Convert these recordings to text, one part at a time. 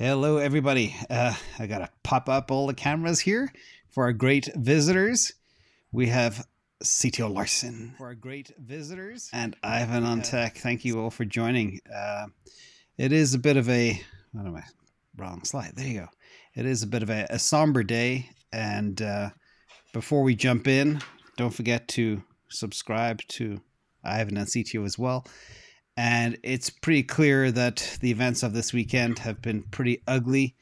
Hello, everybody. I got to pop up all the cameras here for our great visitors. We have CTO Larson for our great visitors and Ivan on tech. Thank you all for joining. It is a bit of a, what am I, wrong slide. There you go. It is a bit of a somber day. And before we jump in, don't forget to subscribe to Ivan and CTO as well. And it's pretty clear that the events of this weekend have been pretty ugly,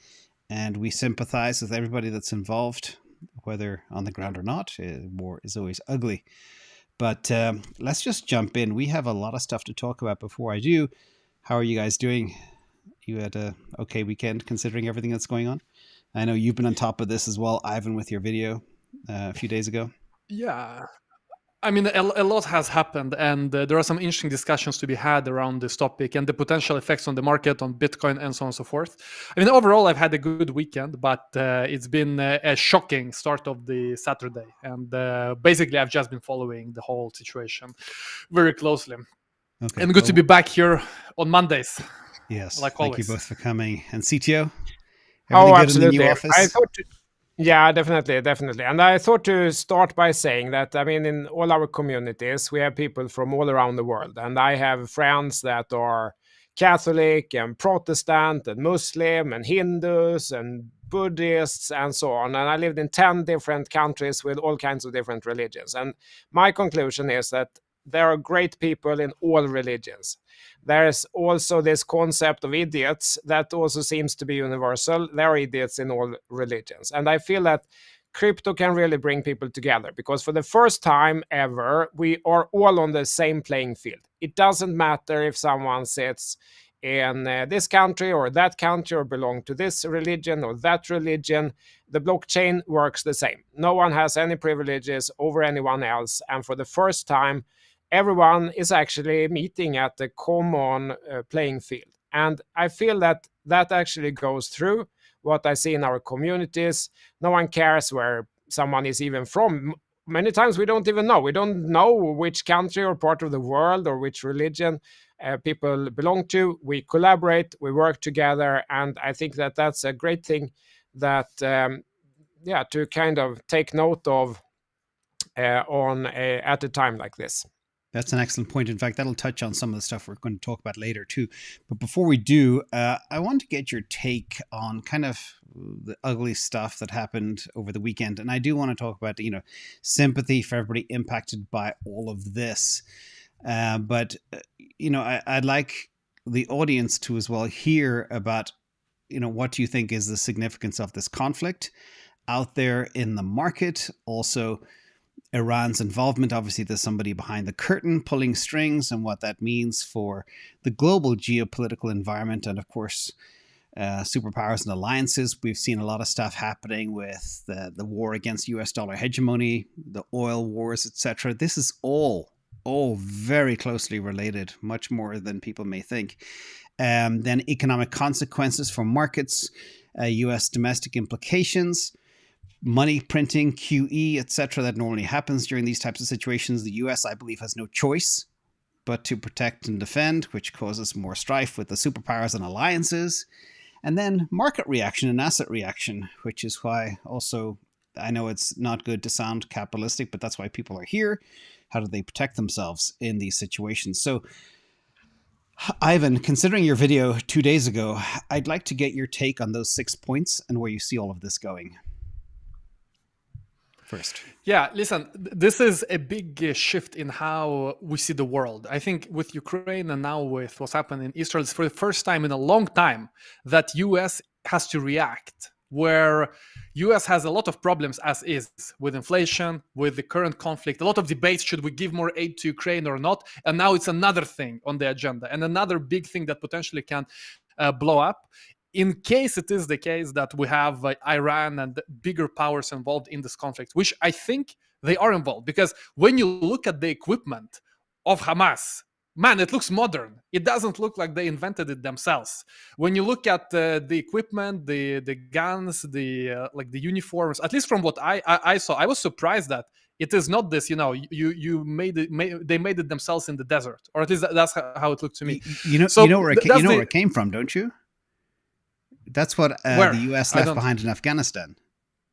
and we sympathize with everybody that's involved, whether on the ground or not. War is always ugly. But let's just jump in. We have a lot of stuff to talk about. Before I do, how are you guys doing? You had a okay weekend considering everything that's going on? I know you've been on top of this as well, Ivan, with your video a few days ago. Yeah. I mean, a lot has happened, and there are some interesting discussions to be had around this topic and the potential effects on the market, on Bitcoin, and so on and so forth. I mean, overall, I've had a good weekend, but it's been a shocking start of the Saturday. And basically, I've just been following the whole situation very closely. Okay, and good to be back here on Mondays. Yes, like thank always. you both for coming. And CTO? Oh, absolutely. In the new office? Yeah, definitely. And I thought to start by saying that, I mean, in all our communities, we have people from all around the world. And I have friends that are Catholic and Protestant and Muslim and Hindus and Buddhists and so on. And I lived in 10 different countries with all kinds of different religions. And my conclusion is that there are great people in all religions. There's also this concept of idiots that also seems to be universal. There are idiots in all religions. And I feel that crypto can really bring people together because for the first time ever, we are all on the same playing field. It doesn't matter if someone sits in this country or that country or belong to this religion or that religion. The blockchain works the same. No one has any privileges over anyone else. And for the first time, everyone is actually meeting at the common playing field. And I feel that that actually goes through what I see in our communities. No one cares where someone is even from. Many times we don't even know. We don't know which country or part of the world or which religion people belong to. We collaborate, we work together. And I think that that's a great thing that, to kind of take note of at a time like this. That's an excellent point. In fact, that'll touch on some of the stuff we're going to talk about later too. But before we do, I want to get your take on kind of the ugly stuff that happened over the weekend. And I do want to talk about, sympathy for everybody impacted by all of this. But I'd like the audience to as well hear about, what do you think is the significance of this conflict out there in the market? Also, Iran's involvement. Obviously, there's somebody behind the curtain pulling strings and what that means for the global geopolitical environment. And of course, superpowers and alliances. We've seen a lot of stuff happening with the war against US dollar hegemony, the oil wars, etc. This is all very closely related, much more than people may think. Then economic consequences for markets, US domestic implications, money printing, QE, etc. that normally happens during these types of situations. The US, I believe, has no choice but to protect and defend, which causes more strife with the superpowers and alliances. And then market reaction and asset reaction, which is why also, I know it's not good to sound capitalistic, but that's why people are here. How do they protect themselves in these situations? So, Ivan, considering your video 2 days ago, I'd like to get your take on those 6 points and where you see all of this going. First. Yeah, listen, this is a big shift in how we see the world. I think with Ukraine and now with what's happening in Israel, it's for the first time in a long time that US has to react, where US has a lot of problems as is with inflation, with the current conflict, a lot of debates, should we give more aid to Ukraine or not? And now it's another thing on the agenda and another big thing that potentially can blow up. In case it is the case that we have Iran and bigger powers involved in this conflict, which I think they are involved, because when you look at the equipment of Hamas, man, it looks modern. It doesn't look like they invented it themselves. When you look at the equipment, the guns, the uniforms, at least from what I saw, I was surprised that it is not this. You made it. They made it themselves in the desert, or at least that's how it looked to me. You know where it came from, don't you? That's what the U.S. left behind in Afghanistan.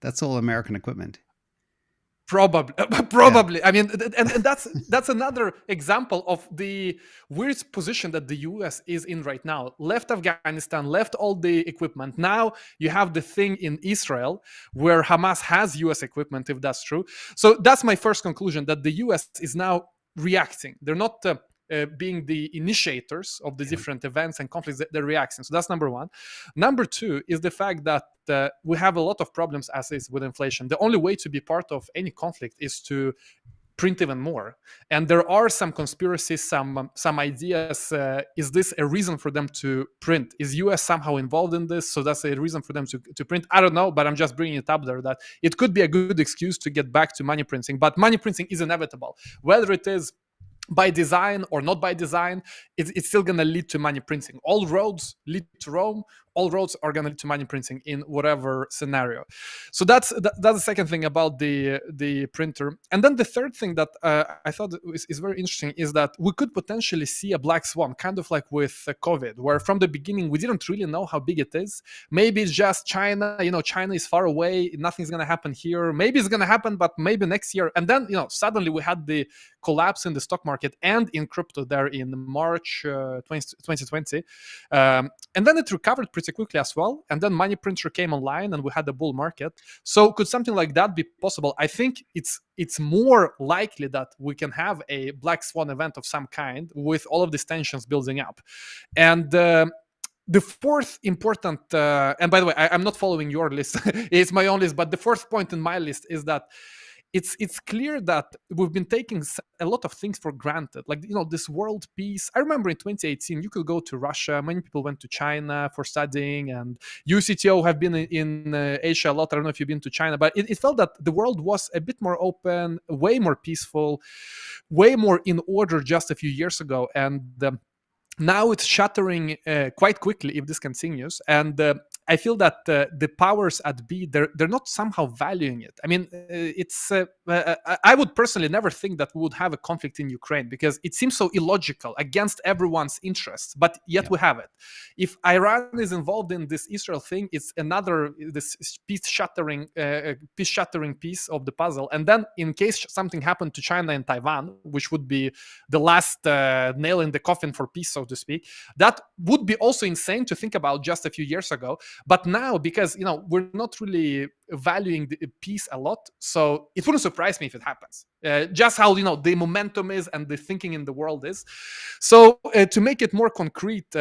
That's all American equipment. Probably. Yeah. I mean, and that's another example of the weird position that the US is in right now. Left Afghanistan, left all the equipment. Now you have the thing in Israel where Hamas has US equipment, if that's true. So that's my first conclusion, that the US is now reacting. They're not being the initiators of the different events and conflicts, they're reacting. So that's number one. Number two is the fact that we have a lot of problems as is with inflation. The only way to be part of any conflict is to print even more. And there are some conspiracies, some ideas. Is this a reason for them to print? Is US somehow involved in this? So that's a reason for them to print? I don't know, but I'm just bringing it up there that it could be a good excuse to get back to money printing. But money printing is inevitable. Whether it is by design or not by design, it's still going to lead to money printing. All roads lead to Rome. All roads are going to lead to money printing in whatever scenario. So that's the second thing about the printer. And then the third thing that I thought is very interesting is that we could potentially see a black swan, kind of like with COVID, where from the beginning we didn't really know how big it is. Maybe it's just China. China is far away. Nothing's going to happen here. Maybe it's going to happen, but maybe next year. And then suddenly we had the collapse in the stock market and in crypto there in March 2020. And then it recovered pretty quickly as well. And then money printer came online and we had the bull market. So could something like that be possible? I think it's more likely that we can have a black swan event of some kind with all of these tensions building up. And the fourth important, and by the way, I'm not following your list, it's my own list, but the fourth point in my list is that it's clear that we've been taking a lot of things for granted, like this world peace. I remember in 2018 you could go to Russia, many people went to China for studying, and you CTO have been in Asia a lot. I don't know if you've been to China, but it felt that the world was a bit more open, way more peaceful, way more in order just a few years ago, and now it's shattering quite quickly if this continues. And I feel that the powers at B, they're not somehow valuing it. I mean, it's I would personally never think that we would have a conflict in Ukraine because it seems so illogical, against everyone's interests, but yet we have it. If Iran is involved in this Israel thing, it's another this peace-shattering piece of the puzzle. And then in case something happened to China and Taiwan, which would be the last nail in the coffin for peace, so to speak, that would be also insane to think about just a few years ago. But now, because we're not really valuing the peace a lot, so it wouldn't surprise me if it happens. Just how the momentum is and the thinking in the world is. So to make it more concrete,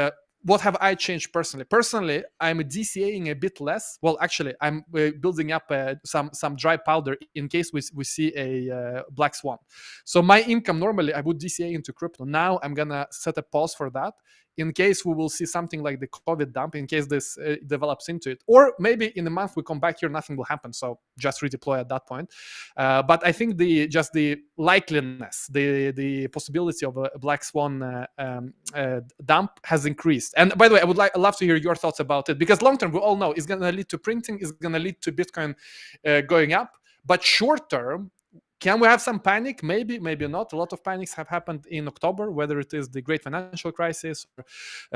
what have I changed personally? Personally, I'm DCAing a bit less. Well, actually, I'm building up some dry powder in case we see a black swan. So my income, normally I would DCA into crypto. Now I'm going to set a pause for that in case we will see something like the COVID dump, in case this develops into it. Or maybe in a month we come back here, nothing will happen. So just redeploy at that point. But I think the likeliness, the possibility of a black swan dump has increased. And by the way, I love to hear your thoughts about it, because long term, we all know it's going to lead to printing, it's going to lead to Bitcoin going up. But short term, can we have some panic? Maybe, maybe not. A lot of panics have happened in October, whether it is the great financial crisis or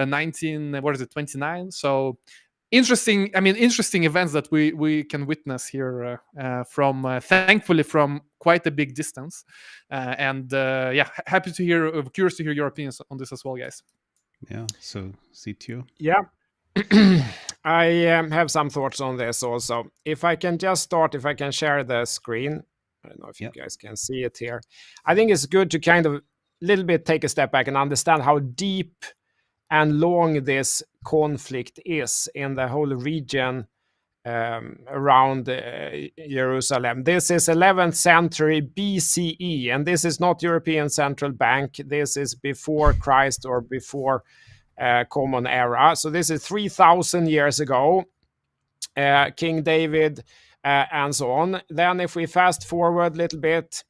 29. So interesting events that we can witness here from thankfully from quite a big distance. Curious to hear your opinions on this as well, guys. Yeah. So CTO. Yeah. I have some thoughts on this also. If I can share the screen. I don't know if you guys can see it here. I think it's good to kind of little bit take a step back and understand how deep and long this conflict is in the whole region around Jerusalem. This is 11th century BCE, and this is not European Central Bank. This is before Christ or before Common Era. So this is 3,000 years ago. King David and so on. Then if we fast forward a little bit,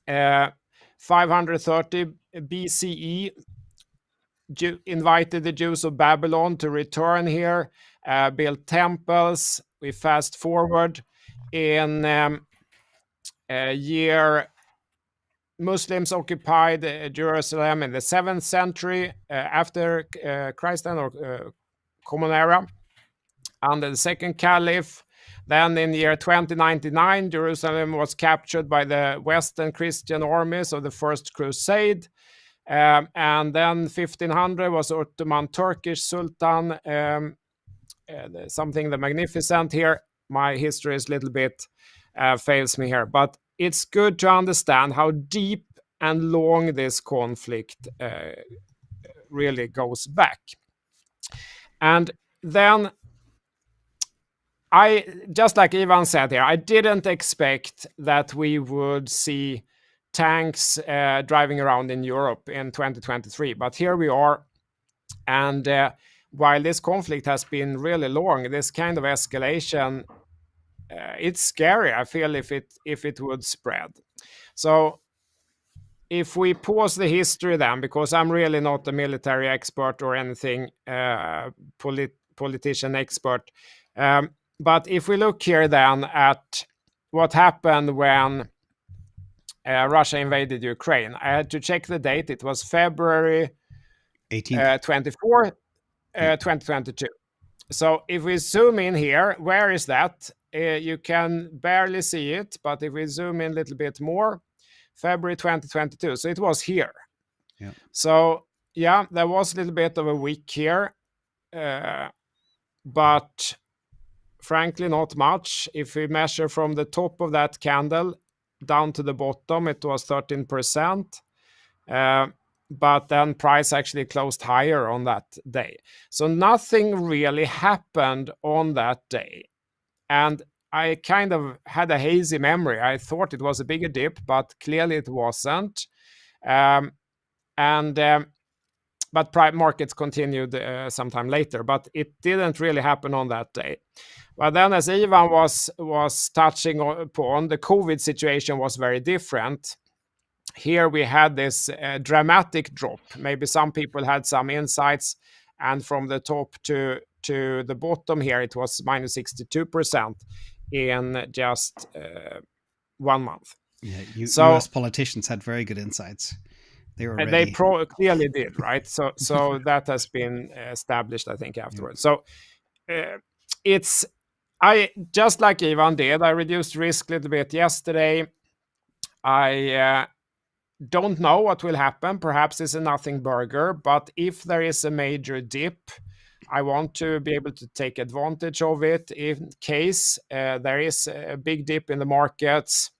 530 BCE, invited the Jews of Babylon to return here, built temples. We fast forward in year Muslims occupied Jerusalem in the 7th century after Christ or Common Era. under the second caliph. Then in the year 2099, Jerusalem was captured by the Western Christian armies of the First Crusade. And then 1500 was Ottoman Turkish Sultan, something the Magnificent here. My history is a little bit fails me here, but it's good to understand how deep and long this conflict really goes back. And then just like Ivan said here, I didn't expect that we would see tanks driving around in Europe in 2023, but here we are. And while this conflict has been really long, this kind of escalation, it's scary, I feel, if it would spread. So if we pause the history then, because I'm really not a military expert or anything, politician expert, but if we look here then at what happened when Russia invaded Ukraine, I had to check the date. It was February 24, 2022. So if we zoom in here, where is that? You can barely see it, but if we zoom in a little bit more, February 2022. So it was here. Yeah. So yeah, there was a little bit of a week here, but frankly, not much. If we measure from the top of that candle down to the bottom, it was 13%. But then price actually closed higher on that day. So nothing really happened on that day. And I kind of had a hazy memory. I thought it was a bigger dip, but clearly it wasn't. But markets continued sometime later, but it didn't really happen on that day. But then, as Ivan was touching upon, the COVID situation was very different. Here we had this dramatic drop. Maybe some people had some insights, and from the top to the bottom here, it was minus 62% in just 1 month. Yeah, US politicians had very good insights. They were ready. They clearly did, right? So that has been established, I think, afterwards. So I just like Ivan did, I reduced risk a little bit yesterday. I don't know what will happen. Perhaps it's a nothing burger, but if there is a major dip, I want to be able to take advantage of it in case there is a big dip in the markets,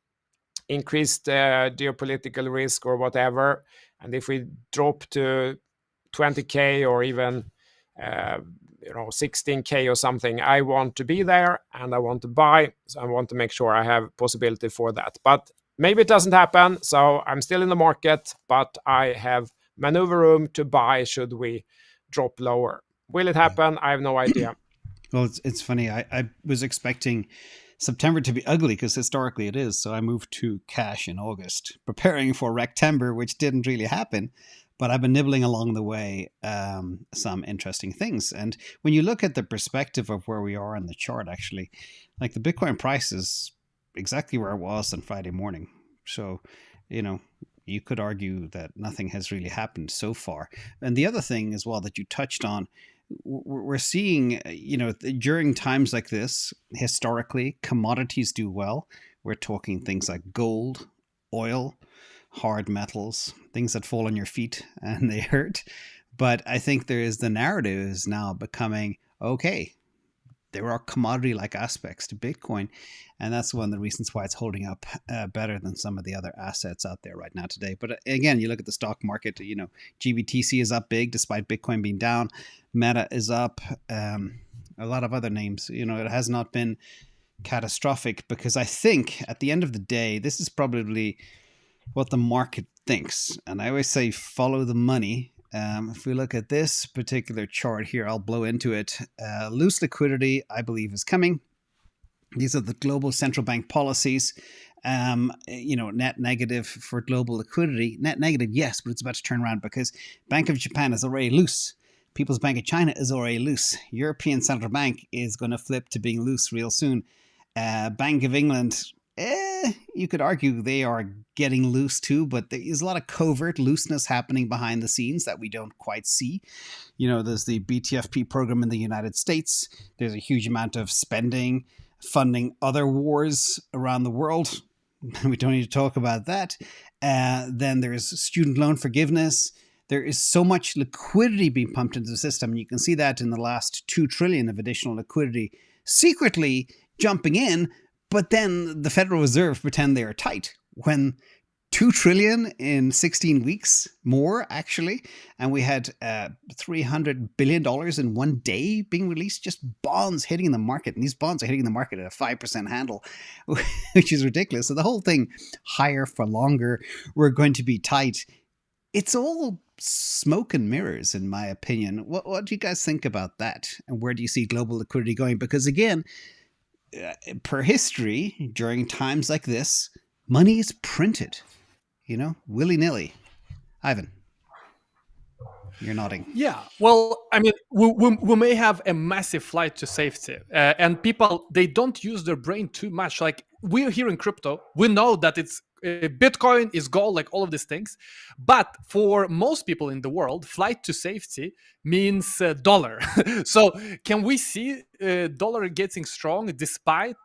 increased geopolitical risk or whatever. And if we drop to 20K or even 16K or something, I want to be there and I want to buy. So I want to make sure I have possibility for that. But maybe it doesn't happen. So I'm still in the market, but I have maneuver room to buy should we drop lower. Will it happen? I have no idea. Well, it's funny. I was expecting September to be ugly because historically it is. So I moved to cash in August, preparing for Rectember, which didn't really happen. But I've been nibbling along the way some interesting things. And when you look at the perspective of where we are in the chart, actually, like the Bitcoin price is exactly where it was on Friday morning. So, you could argue that nothing has really happened so far. And the other thing as well that you touched on, we're seeing, during times like this, historically, commodities do well. We're talking things like gold, oil, hard metals, things that fall on your feet and they hurt. But I think the narrative is now becoming, okay, there are commodity-like aspects to Bitcoin. And that's one of the reasons why it's holding up better than some of the other assets out there right now today. But again, you look at the stock market, GBTC is up big despite Bitcoin being down. Meta is up. A lot of other names, it has not been catastrophic because I think at the end of the day, this is probably what the market thinks. And I always say, follow the money. If we look at this particular chart here, I'll blow into it. Loose liquidity, I believe, is coming. These are the global central bank policies. Net negative for global liquidity. Net negative, yes, but it's about to turn around because Bank of Japan is already loose. People's Bank of China is already loose. European Central Bank is going to flip to being loose real soon. Bank of England You could argue they are getting loose too, but there is a lot of covert looseness happening behind the scenes that we don't quite see. There's the BTFP program in the United States. There's a huge amount of spending, funding other wars around the world. We don't need to talk about that. Then there's student loan forgiveness. There is so much liquidity being pumped into the system. You can see that in the last 2 trillion of additional liquidity secretly jumping in. But then the Federal Reserve pretend they are tight when 2 trillion in 16 weeks more, actually. And we had $300 billion in one day being released, just bonds hitting the market. And these bonds are hitting the market at a 5% handle, which is ridiculous. So the whole thing, higher for longer, we're going to be tight. It's all smoke and mirrors, in my opinion. What do you guys think about that? And where do you see global liquidity going? Because again, per history, during times like this, money is printed, willy-nilly. Ivan, you're nodding. Yeah, well, I mean, we may have a massive flight to safety, and people, they don't use their brain too much. Like, we're here in crypto, we know that it's Bitcoin is gold, like all of these things. But for most people in the world, flight to safety means dollar. So can we see dollar getting strong despite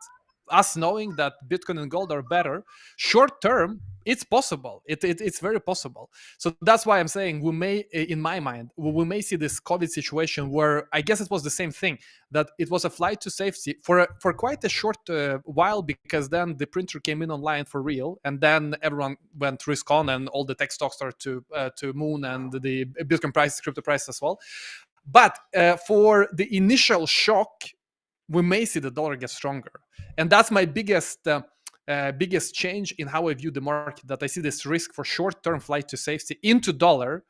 us knowing that Bitcoin and gold are better? Short term, it's possible. It's very possible. So that's why I'm saying we may, in my mind, we may see this COVID situation where I guess it was the same thing, that it was a flight to safety for quite a short while, because then the printer came in online for real, and then everyone went risk on, and all the tech stocks started to moon, and the Bitcoin price, crypto price as well. But for the initial shock, we may see the dollar get stronger, and that's my biggest change in how I view the market, that I see this risk for short-term flight to safety into dollar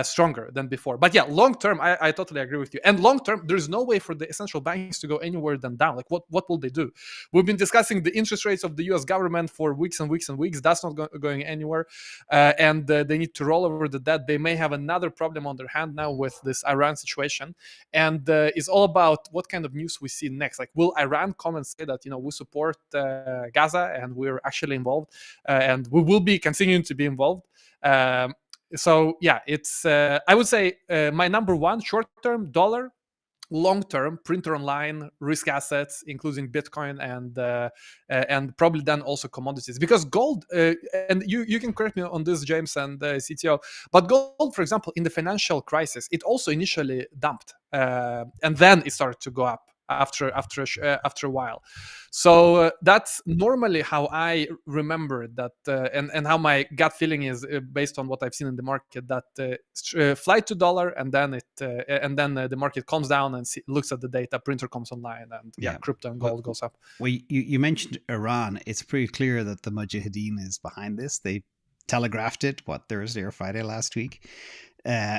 stronger than before. But yeah, long-term, I totally agree with you. And long-term, there's no way for the central banks to go anywhere than down. Like, what will they do? We've been discussing the interest rates of the US government for weeks and weeks and weeks. That's not going anywhere. And they need to roll over the debt. They may have another problem on their hand now with this Iran situation. And it's all about what kind of news we see next. Like, will Iran come and say that, we support Gaza and we're actually involved, and we will be continuing to be involved? So yeah, it's I would say my number one: short-term dollar, long-term printer online, risk assets, including Bitcoin and probably then also commodities. Because gold, and you can correct me on this, James and CTO, but gold, for example, in the financial crisis, it also initially dumped, and then it started to go up after a while. So that's normally how I remember that, and how my gut feeling is based on what I've seen in the market, that flight to dollar, and then the market comes down and looks at the data, printer comes online, and crypto and gold goes up. Well, you mentioned Iran. It's pretty clear that the Mujahideen is behind this. They telegraphed it Thursday or Friday last week.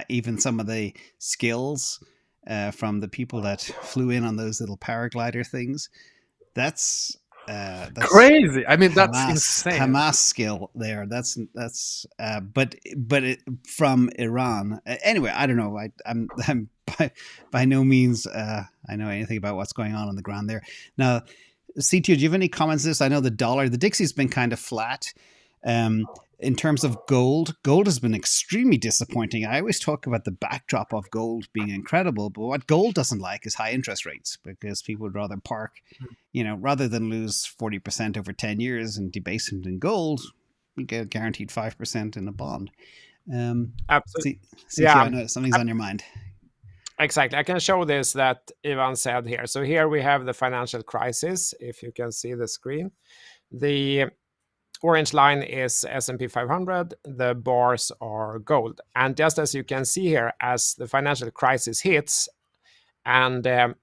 Even some of the skills from the people that flew in on those little paraglider things. That's crazy. I mean, Hamas, that's insane. Hamas skill there. That's but from Iran. Anyway, I don't know. I'm by no means I know anything about what's going on the ground there. Now, CTO, do you have any comments on this? I know the Dixie's been kind of flat. In terms of gold has been extremely disappointing. I always talk about the backdrop of gold being incredible, but what gold doesn't like is high interest rates, because people would rather park, rather than lose 40% over 10 years and debasement in gold, you get guaranteed 5% in a bond. Absolutely. I know something's on your mind. Exactly. I can show this that Ivan said here. So here we have the financial crisis, if you can see the screen. The orange line is S&P 500, the bars are gold. And just as you can see here, as the financial crisis hits and the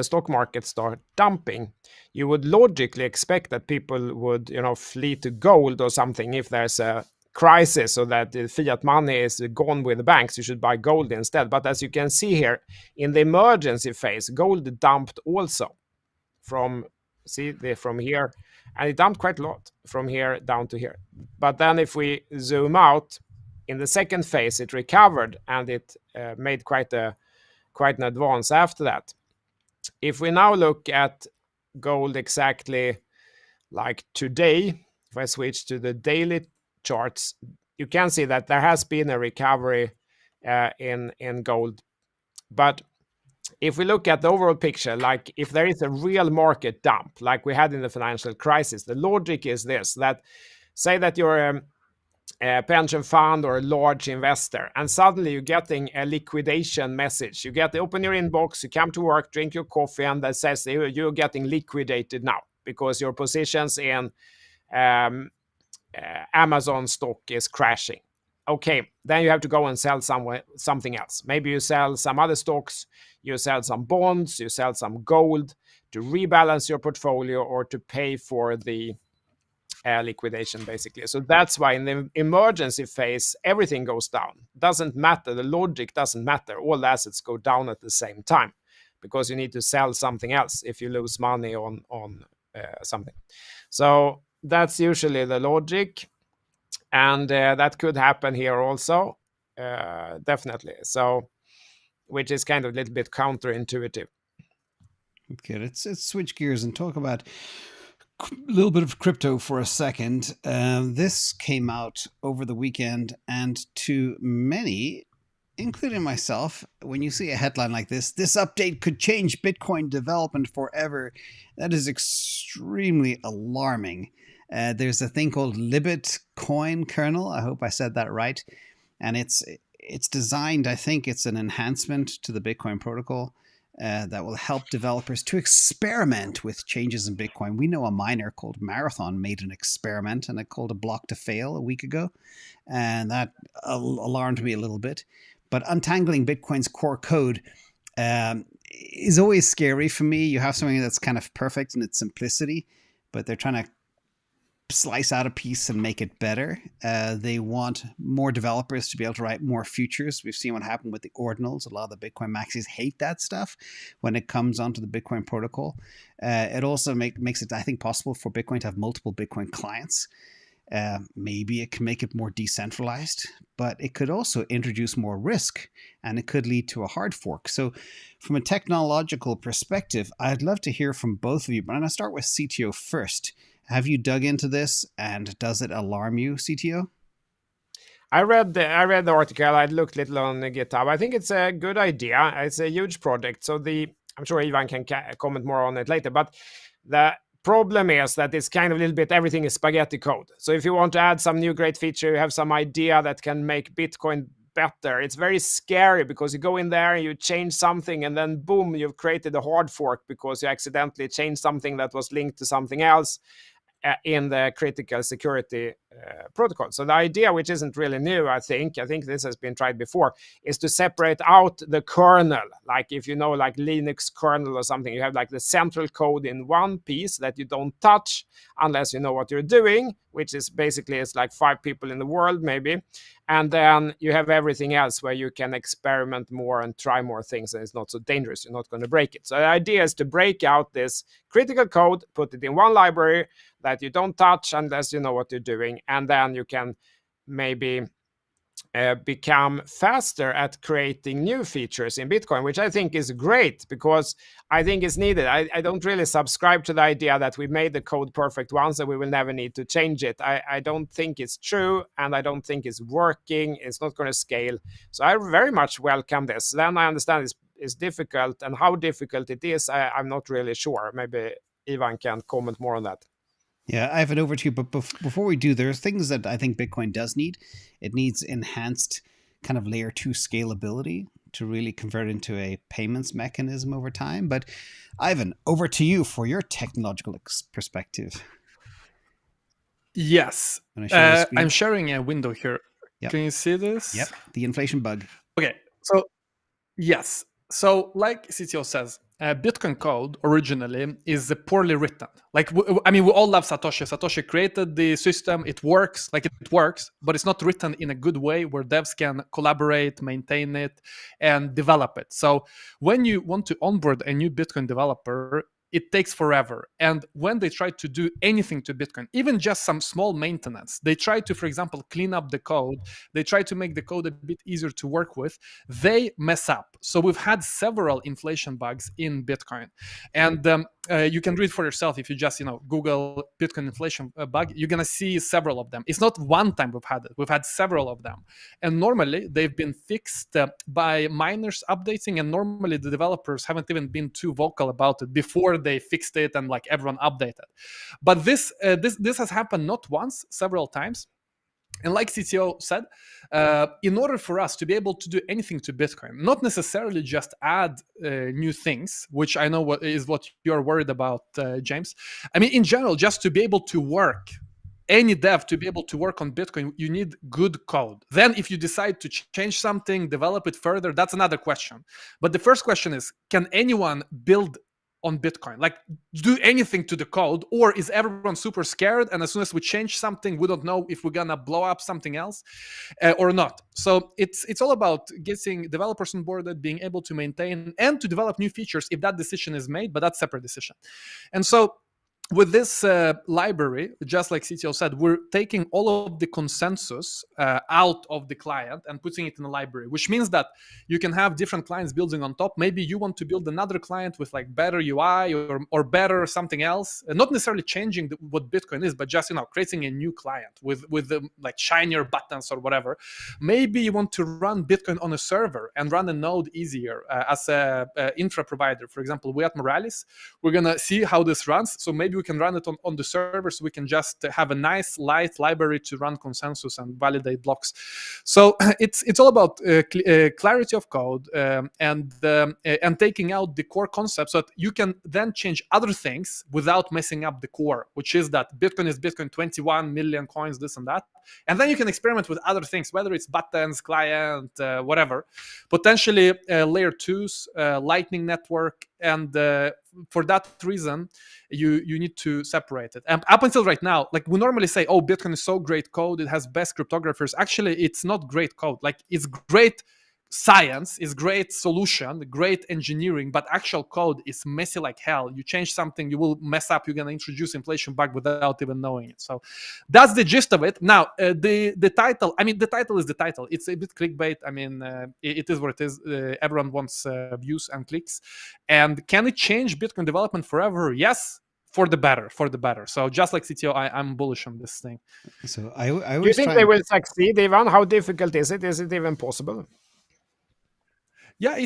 stock market start dumping, you would logically expect that people would, flee to gold or something. If there's a crisis so that the fiat money is gone with the banks, you should buy gold instead. But as you can see here, in the emergency phase, gold dumped also from here. And it dumped quite a lot from here down to here. But then if we zoom out, in the second phase, it recovered, and it made quite an advance after that. If we now look at gold exactly like today, if I switch to the daily charts, you can see that there has been a recovery in gold. But if we look at the overall picture, like if there is a real market dump, like we had in the financial crisis, the logic is this, that say that you're a pension fund or a large investor, and suddenly you're getting a liquidation message. You open your inbox, you come to work, drink your coffee, and that says you're getting liquidated now because your positions in Amazon stock is crashing. Okay, then you have to go and sell something else. Maybe you sell some other stocks, you sell some bonds, you sell some gold to rebalance your portfolio or to pay for the liquidation, basically. So that's why in the emergency phase, everything goes down. Doesn't matter. The logic doesn't matter. All the assets go down at the same time because you need to sell something else if you lose money on something. So that's usually the logic. And that could happen here also, definitely. So, which is kind of a little bit counterintuitive. Okay, let's switch gears and talk about a little bit of crypto for a second. This came out over the weekend, and to many, including myself, when you see a headline like this update could change Bitcoin development forever, that is extremely alarming. There's a thing called Libbitcoinkernel. I hope I said that right. And it's designed, I think it's an enhancement to the Bitcoin protocol that will help developers to experiment with changes in Bitcoin. We know a miner called Marathon made an experiment and it called a block to fail a week ago. And that alarmed me a little bit. But untangling Bitcoin's core code is always scary for me. You have something that's kind of perfect in its simplicity, but they're trying to slice out a piece and make it better. They want more developers to be able to write more futures. We've seen what happened with the ordinals. A lot of the Bitcoin maxis hate that stuff when it comes onto the Bitcoin protocol. It also makes it, I think, possible for Bitcoin to have multiple Bitcoin clients. Maybe it can make it more decentralized, but it could also introduce more risk and it could lead to a hard fork. So from a technological perspective, I'd love to hear from both of you, but I'm going to start with CTO first. Have you dug into this, and does it alarm you, CTO? I read the article. I looked a little on GitHub. I think it's a good idea. It's a huge project. So I'm sure Ivan can comment more on it later. But the problem is that it's kind of a little bit everything is spaghetti code. So if you want to add some new great feature, you have some idea that can make Bitcoin better. It's very scary because you go in there and you change something and then boom, you've created a hard fork because you accidentally changed something that was linked to something else in the critical security protocol. So the idea, which isn't really new, I think this has been tried before, is to separate out the kernel. Like if you know, like Linux kernel or something, you have like the central code in one piece that you don't touch unless you know what you're doing, which is basically it's like 5 people in the world maybe. And then you have everything else where you can experiment more and try more things, and it's not so dangerous. You're not going to break it. So the idea is to break out this critical code, put it in one library that you don't touch unless you know what you're doing, and then you can maybe become faster at creating new features in Bitcoin, which I think is great because I think it's needed. I don't really subscribe to the idea that we made the code perfect once and we will never need to change it. I don't think it's true, and I don't think it's working. It's not going to scale. So I very much welcome this. Then I understand it's difficult, and how difficult it is, I'm not really sure. Maybe Ivan can comment more on that. Yeah, I have it over to you. But before we do, there's things that I think Bitcoin does need. It needs enhanced kind of layer 2 scalability to really convert into a payments mechanism over time. But Ivan, over to you for your technological perspective. Yes, I'm sharing a window here. Yep. Can you see this? Yep, the inflation bug. Okay, so yes. So like CTO says, Bitcoin code originally is poorly written. Like, I mean, we all love Satoshi. Satoshi created the system. It works, but it's not written in a good way where devs can collaborate, maintain it, and develop it. So when you want to onboard a new Bitcoin developer, it takes forever. And when they try to do anything to Bitcoin, even just some small maintenance, they try to, for example, clean up the code. They try to make the code a bit easier to work with. They mess up. So we've had several inflation bugs in Bitcoin. And you can read for yourself. If you just Google Bitcoin inflation bug, you're gonna see several of them. It's not one time we've had it. We've had several of them, and normally they've been fixed by miners updating, and normally the developers haven't even been too vocal about it before they fixed it and like everyone updated. But this has happened not once, several times. And like CTO said, in order for us to be able to do anything to Bitcoin, not necessarily just add new things, which I know what you're worried about, James. I mean, in general, just to be able to work, any dev to be able to work on Bitcoin, you need good code. Then if you decide to change something, develop it further, that's another question. But the first question is, can anyone build on Bitcoin, like do anything to the code, or is everyone super scared and as soon as we change something we don't know if we're gonna blow up something else or not? So it's all about getting developers on board, being able to maintain and to develop new features if that decision is made, but that's a separate decision. And so with this library, just like CTO said, we're taking all of the consensus out of the client and putting it in a library, which means that you can have different clients building on top. Maybe you want to build another client with like better UI or better something else, not necessarily changing what Bitcoin is, but just creating a new client with like shinier buttons or whatever. Maybe you want to run Bitcoin on a server and run a node easier as a infra provider. For example, we at Moralis, we're gonna see how this runs. So maybe we can run it on the server, so we can just have a nice light library to run consensus and validate blocks. So it's all about clarity of code and taking out the core concept so that you can then change other things without messing up the core, which is that Bitcoin is Bitcoin, 21 million coins, this and that. And then you can experiment with other things, whether it's buttons, client, whatever. Potentially layer 2s, Lightning Network, and for that reason, you need to separate it. And up until right now, like we normally say, oh, Bitcoin is so great code, it has best cryptographers. Actually, it's not great code. Like it's great science, is great solution, great engineering, but actual code is messy like hell. You change something, you will mess up. You're gonna introduce inflation bug without even knowing it. So that's the gist of it. Now, the title. I mean, the title is the title. It's a bit clickbait. I mean, it is what it is. Everyone wants views and clicks. And can it change Bitcoin development forever? Yes. For the better. So just like CTO, I'm bullish on this thing. So I do you think they will succeed, Ivan? How difficult is it? Is it even possible? Yeah,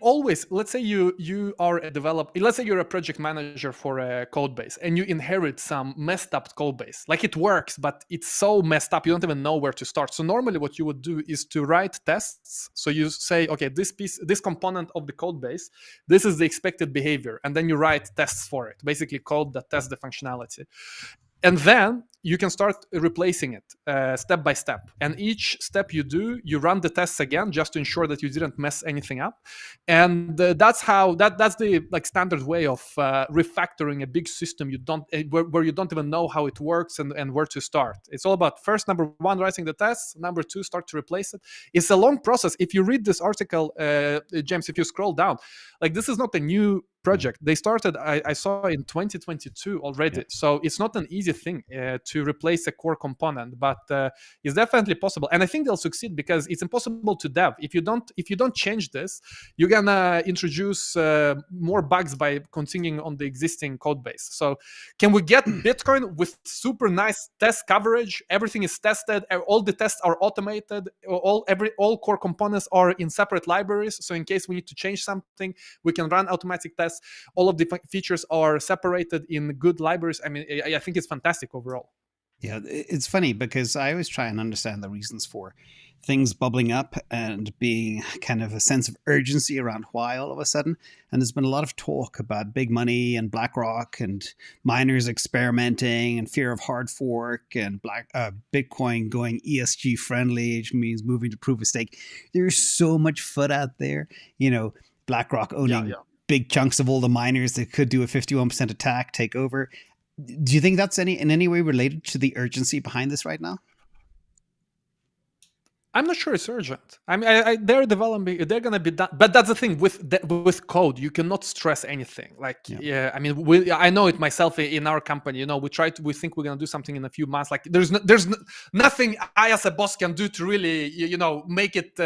always, let's say you are a developer, let's say you're a project manager for a code base and you inherit some messed up code base. Like it works, but it's so messed up, you don't even know where to start. So normally what you would do is to write tests. So you say, okay, this component of the code base, this is the expected behavior. And then you write tests for it, basically code that tests the functionality. And then you can start replacing it step by step. And each step you do, you run the tests again just to ensure that you didn't mess anything up. And that's the like standard way of refactoring a big system where you don't even know how it works and where to start. It's all about first, number one, writing the tests. Number two, start to replace it. It's a long process. If you read this article, James, if you scroll down, like this is not a new project. They started, I saw in 2022 already. Yeah. So it's not an easy thing to replace a core component, but it's definitely possible. And I think they'll succeed because it's impossible to dev. If you don't change this, you're gonna introduce more bugs by continuing on the existing code base. So can we get Bitcoin with super nice test coverage? Everything is tested. All the tests are automated. All core components are in separate libraries. So in case we need to change something, we can run automatic tests. All of the features are separated in good libraries. I mean, I think it's fantastic overall. Yeah, it's funny because I always try and understand the reasons for things bubbling up and being kind of a sense of urgency around why all of a sudden. And there's been a lot of talk about big money and BlackRock and miners experimenting and fear of hard fork and Bitcoin going ESG friendly, which means moving to proof of stake. There's so much FUD out there, BlackRock owning big chunks of all the miners that could do a 51% attack, take over. Do you think that's in any way related to the urgency behind this right now? I'm not sure it's urgent. I mean, they're developing. They're gonna be done. But that's the thing with code. You cannot stress anything. Like, I mean, I know it myself in our company. We think we're gonna do something in a few months. Like, there's nothing I as a boss can do to really, make it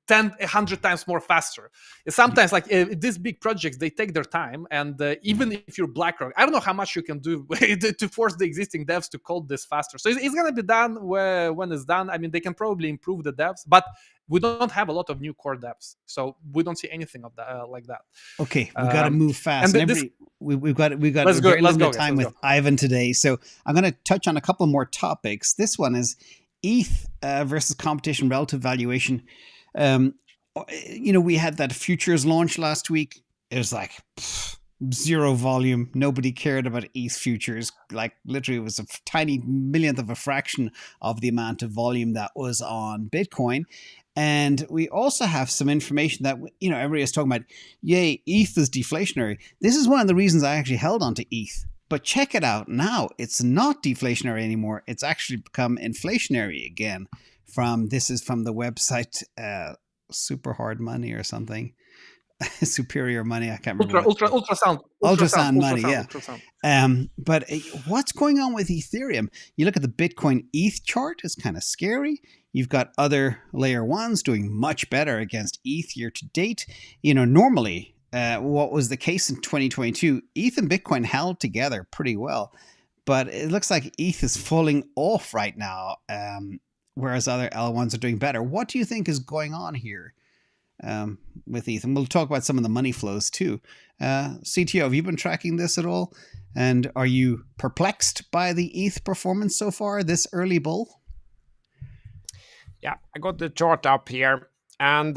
100 times more faster. Sometimes, like these big projects, they take their time, and even if you're BlackRock, I don't know how much you can do to force the existing devs to code this faster. So it's going to be done when it's done. I mean, they can probably improve the devs, but we don't have a lot of new core devs, so we don't see anything of that like that. Okay, we got to move fast. And we've got let's very go, limited time with Ivan today, so I'm going to touch on a couple more topics. This one is ETH versus competition relative valuation. We had that futures launch last week. It was like zero volume. Nobody cared about ETH futures. Like literally, it was a tiny millionth of a fraction of the amount of volume that was on Bitcoin. And we also have some information that, everybody is talking about, yay, ETH is deflationary. This is one of the reasons I actually held on to ETH. But check it out now. It's not deflationary anymore. It's actually become inflationary again. This is from the website Super Hard Money or something. Superior Money. I can't remember. Ultrasound Money, yeah. But what's going on with Ethereum? You look at the Bitcoin ETH chart, it's kind of scary. You've got other layer ones doing much better against ETH year to date. Normally, what was the case in 2022, ETH and Bitcoin held together pretty well. But it looks like ETH is falling off right now, whereas other L1s are doing better. What do you think is going on here with ETH? And we'll talk about some of the money flows too. CTO, have you been tracking this at all? And are you perplexed by the ETH performance so far, this early bull? Yeah, I got the chart up here. And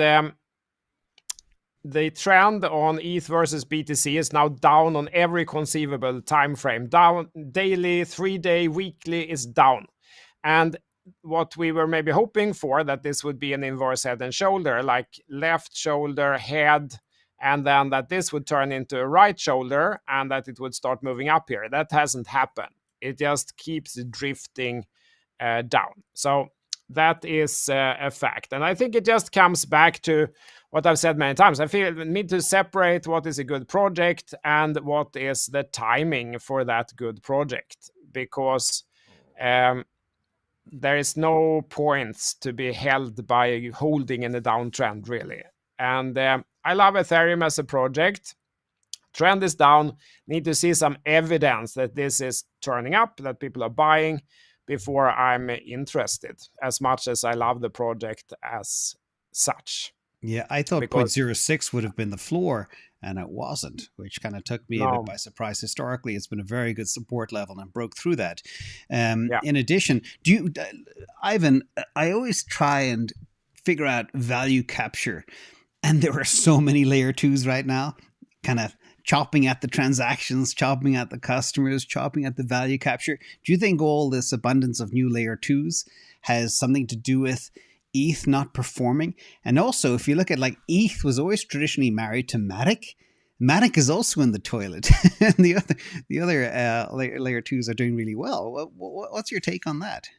the trend on ETH versus BTC is now down on every conceivable time frame. Down daily, 3-day, weekly is down. And what we were maybe hoping for, that this would be an inverse head and shoulder, like left shoulder, head, and then that this would turn into a right shoulder and that it would start moving up here. That hasn't happened. It just keeps drifting down. So that is a fact. And I think it just comes back to what I've said many times. I feel we need to separate what is a good project and what is the timing for that good project, because there is no points to be held by holding in a downtrend, really. And I love Ethereum as a project. Trend is down. Need to see some evidence that this is turning up, that people are buying, before I'm interested, as much as I love the project as such. Yeah, I thought 0.06 would have been the floor, and it wasn't, which kind of took me a bit by surprise. Historically, it's been a very good support level and broke through that. In addition, Ivan, I always try and figure out value capture, and there are so many layer twos right now, kind of chopping at the transactions, chopping at the customers, chopping at the value capture. Do you think all this abundance of new layer twos has something to do with ETH not performing? And also, if you look at ETH was always traditionally married to Matic. Matic is also in the toilet, and the other layer twos are doing really well. What's your take on that?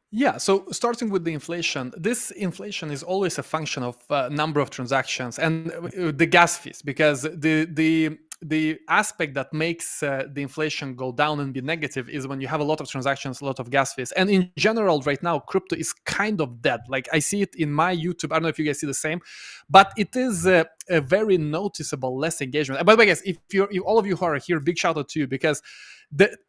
Yeah, so starting with the inflation, this inflation is always a function of number of transactions and the gas fees, because the aspect that makes the inflation go down and be negative is when you have a lot of transactions, a lot of gas fees. And in general, right now, crypto is kind of dead. Like I see it in my YouTube. I don't know if you guys see the same, but it is a very noticeable less engagement. By the way, guys, if all of you who are here, big shout out to you, because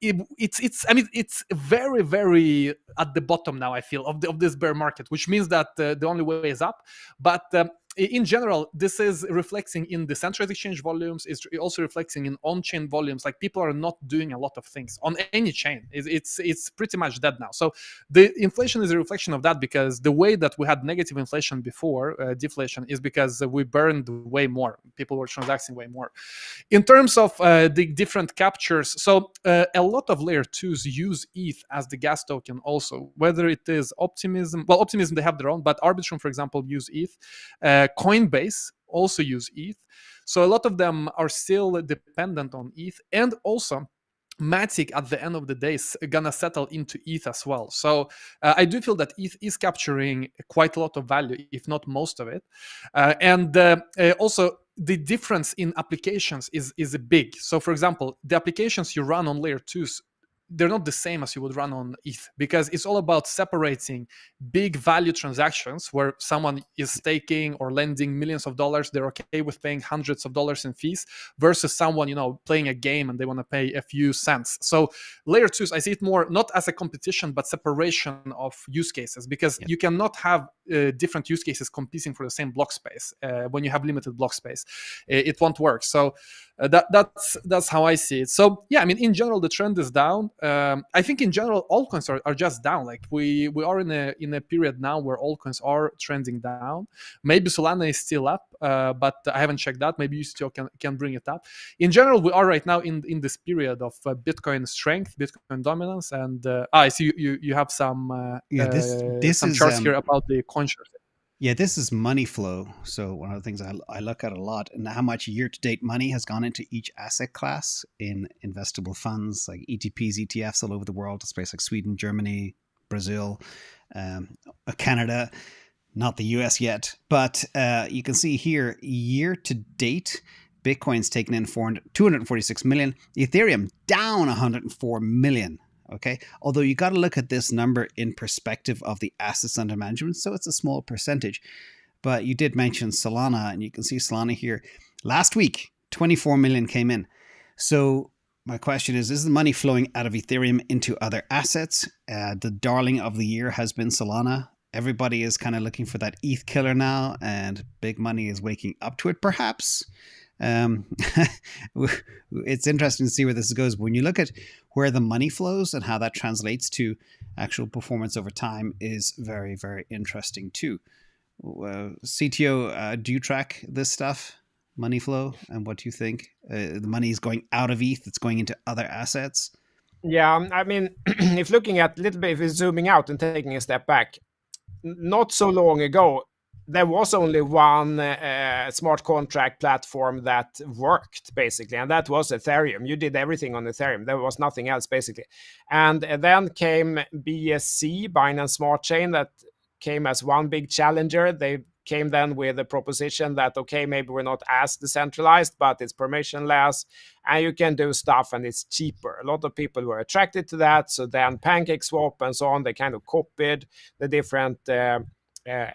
it's very, very at the bottom now, I feel, of this bear market, which means that the only way is up. But in general, this is reflecting in decentralized exchange volumes. It's also reflecting in on-chain volumes. Like people are not doing a lot of things on any chain. It's pretty much dead now. So the inflation is a reflection of that, because the way that we had negative inflation before, deflation, is because we burned way more. People were transacting way more. In terms of the different captures, so a lot of layer 2s use ETH as the gas token also, whether it is Optimism. Well, Optimism, they have their own, but Arbitrum, for example, use ETH. Coinbase also use ETH. So a lot of them are still dependent on ETH. And also, Matic at the end of the day is gonna settle into ETH as well. So I do feel that ETH is capturing quite a lot of value, if not most of it. And also, the difference in applications is big. So for example, the applications you run on layer 2s they're not the same as you would run on ETH, because it's all about separating big value transactions where someone is staking or lending millions of dollars, they're okay with paying hundreds of dollars in fees, versus someone, playing a game and they want to pay a few cents. So layer 2s, I see it more not as a competition but separation of use cases, because you cannot have different use cases competing for the same block space. When you have limited block space, it won't work. So that's how I see it. So yeah, I mean, in general the trend is down. I think in general altcoins are just down. Like we are in a period now where altcoins are trending down. Maybe Solana is still up, but I haven't checked that. Maybe you still can bring it up. In general, we are right now in this period of Bitcoin strength, Bitcoin dominance, and I see you have some some charts here about the coin shares. Yeah, this is money flow. So one of the things I look at a lot, and how much year-to-date money has gone into each asset class in investable funds like ETPs, ETFs all over the world, space like Sweden, Germany, Brazil, Canada, not the US yet. But you can see here, year-to-date, Bitcoin's taken in 246 million, Ethereum down 104 million. Okay, although you got to look at this number in perspective of the assets under management, so it's a small percentage. But you did mention Solana, and you can see Solana here. Last week, 24 million came in. So my question is the money flowing out of Ethereum into other assets? The darling of the year has been Solana. Everybody is kind of looking for that ETH killer now, and big money is waking up to it, perhaps. It's interesting to see where this goes. When you look at where the money flows and how that translates to actual performance over time is very, very interesting too. CTO, do you track this stuff, money flow, and what do you think? The money is going out of ETH, it's going into other assets. Yeah, I mean, if looking at a little bit, if we're zooming out and taking a step back, not so long ago, there was only one smart contract platform that worked, basically, and that was Ethereum. You did everything on Ethereum. There was nothing else, basically. And then came BSC, Binance Smart Chain, that came as one big challenger. They came then with a proposition that, okay, maybe we're not as decentralized, but it's permissionless, and you can do stuff, and it's cheaper. A lot of people were attracted to that. So then PancakeSwap and so on, they kind of copied the different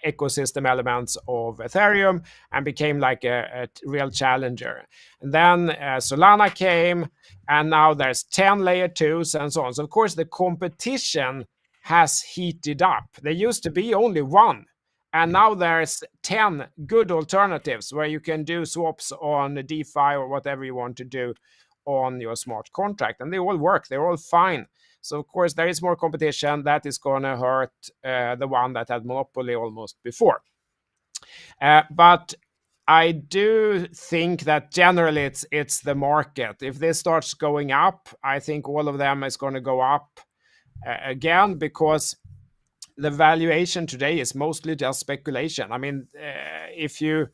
ecosystem elements of Ethereum and became like a real challenger. And then Solana came, and now there's 10 layer 2s and so on. So of course the competition has heated up. There used to be only one, and now there's 10 good alternatives where you can do swaps on DeFi or whatever you want to do on your smart contract, and they all work. They're all fine. So, of course, there is more competition. That is going to hurt the one that had monopoly almost before. But I do think that generally it's the market. If this starts going up, I think all of them is going to go up again, because the valuation today is mostly just speculation. I mean, if you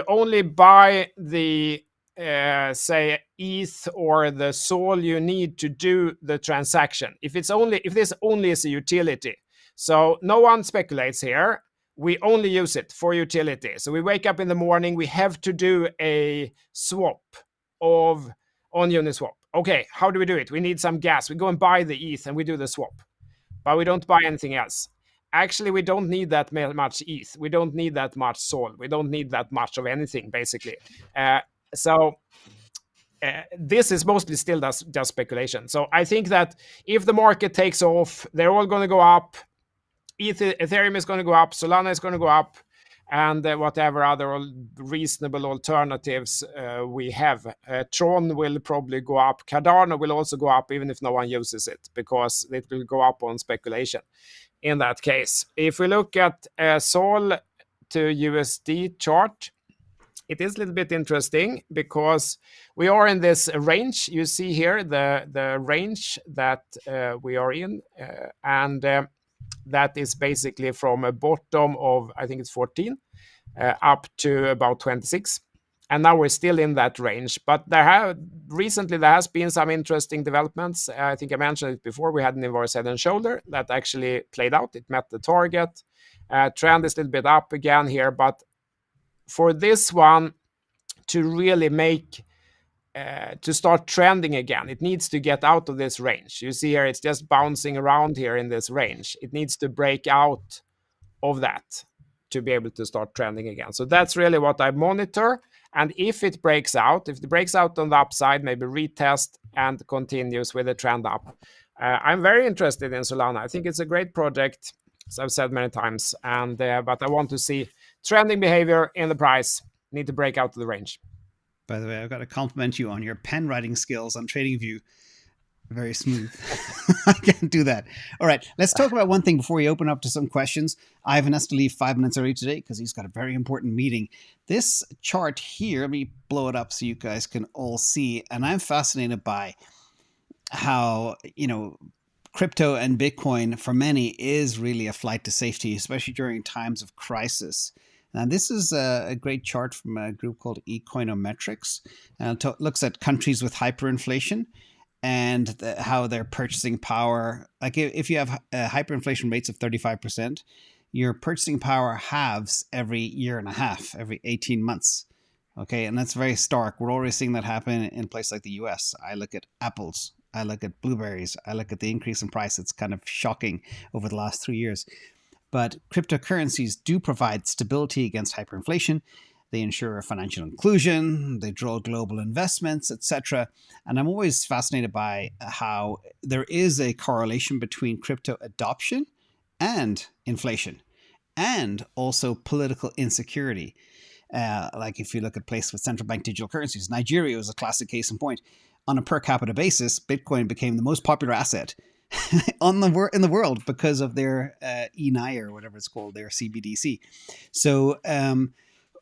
only buy the say ETH or the SOL you need to do the transaction, if this only is a utility, so no one speculates here, we only use it for utility. So we wake up in the morning, we have to do a swap on Uniswap. Okay, how do we do it? We need some gas. We go and buy the ETH and we do the swap, but we don't buy anything else. Actually, we don't need that much ETH. We don't need that much SOL. We don't need that much of anything, basically. So this is mostly still just speculation. So I think that if the market takes off, they're all going to go up. Ethereum is going to go up. Solana is going to go up. And whatever other reasonable alternatives we have. Tron will probably go up. Cardano will also go up, even if no one uses it, because it will go up on speculation in that case. If we look at SOL to USD chart, it is a little bit interesting because we are in this range. You see here the range that we are in, and that is basically from a bottom of, I think it's 14, up to about 26. And now we're still in that range. But recently there has been some interesting developments. I think I mentioned it before. We had an inverse head and shoulder that actually played out. It met the target. Trend is a little bit up again here, but for this one to really make to start trending again. It needs to get out of this range. You see here, it's just bouncing around here in this range. It needs to break out of that to be able to start trending again. So that's really what I monitor. And if it breaks out on the upside, maybe retest and continues with a trend up. I'm very interested in Solana. I think it's a great project, as I've said many times. And but I want to see trending behavior in the price. Need to break out of the range. By the way, I've got to compliment you on your pen writing skills on TradingView. Very smooth. I can't do that. All right, let's talk about one thing before we open up to some questions. Ivan has to leave 5 minutes early today because he's got a very important meeting. This chart here, let me blow it up so you guys can all see. And I'm fascinated by how, crypto and Bitcoin for many is really a flight to safety, especially during times of crisis. Now, this is a great chart from a group called Econometrics. And it looks at countries with hyperinflation and how their purchasing power, like if you have hyperinflation rates of 35%, your purchasing power halves every year and a half, every 18 months. Okay, and that's very stark. We're already seeing that happen in places like the US. I look at apples, I look at blueberries, I look at the increase in price. It's kind of shocking over the last 3 years. But cryptocurrencies do provide stability against hyperinflation. They ensure financial inclusion, they draw global investments, etc. And I'm always fascinated by how there is a correlation between crypto adoption and inflation, and also political insecurity. Like if you look at places with central bank digital currencies, Nigeria was a classic case in point. On a per capita basis, Bitcoin became the most popular asset in the world because of their ENI or whatever it's called, their CBDC. So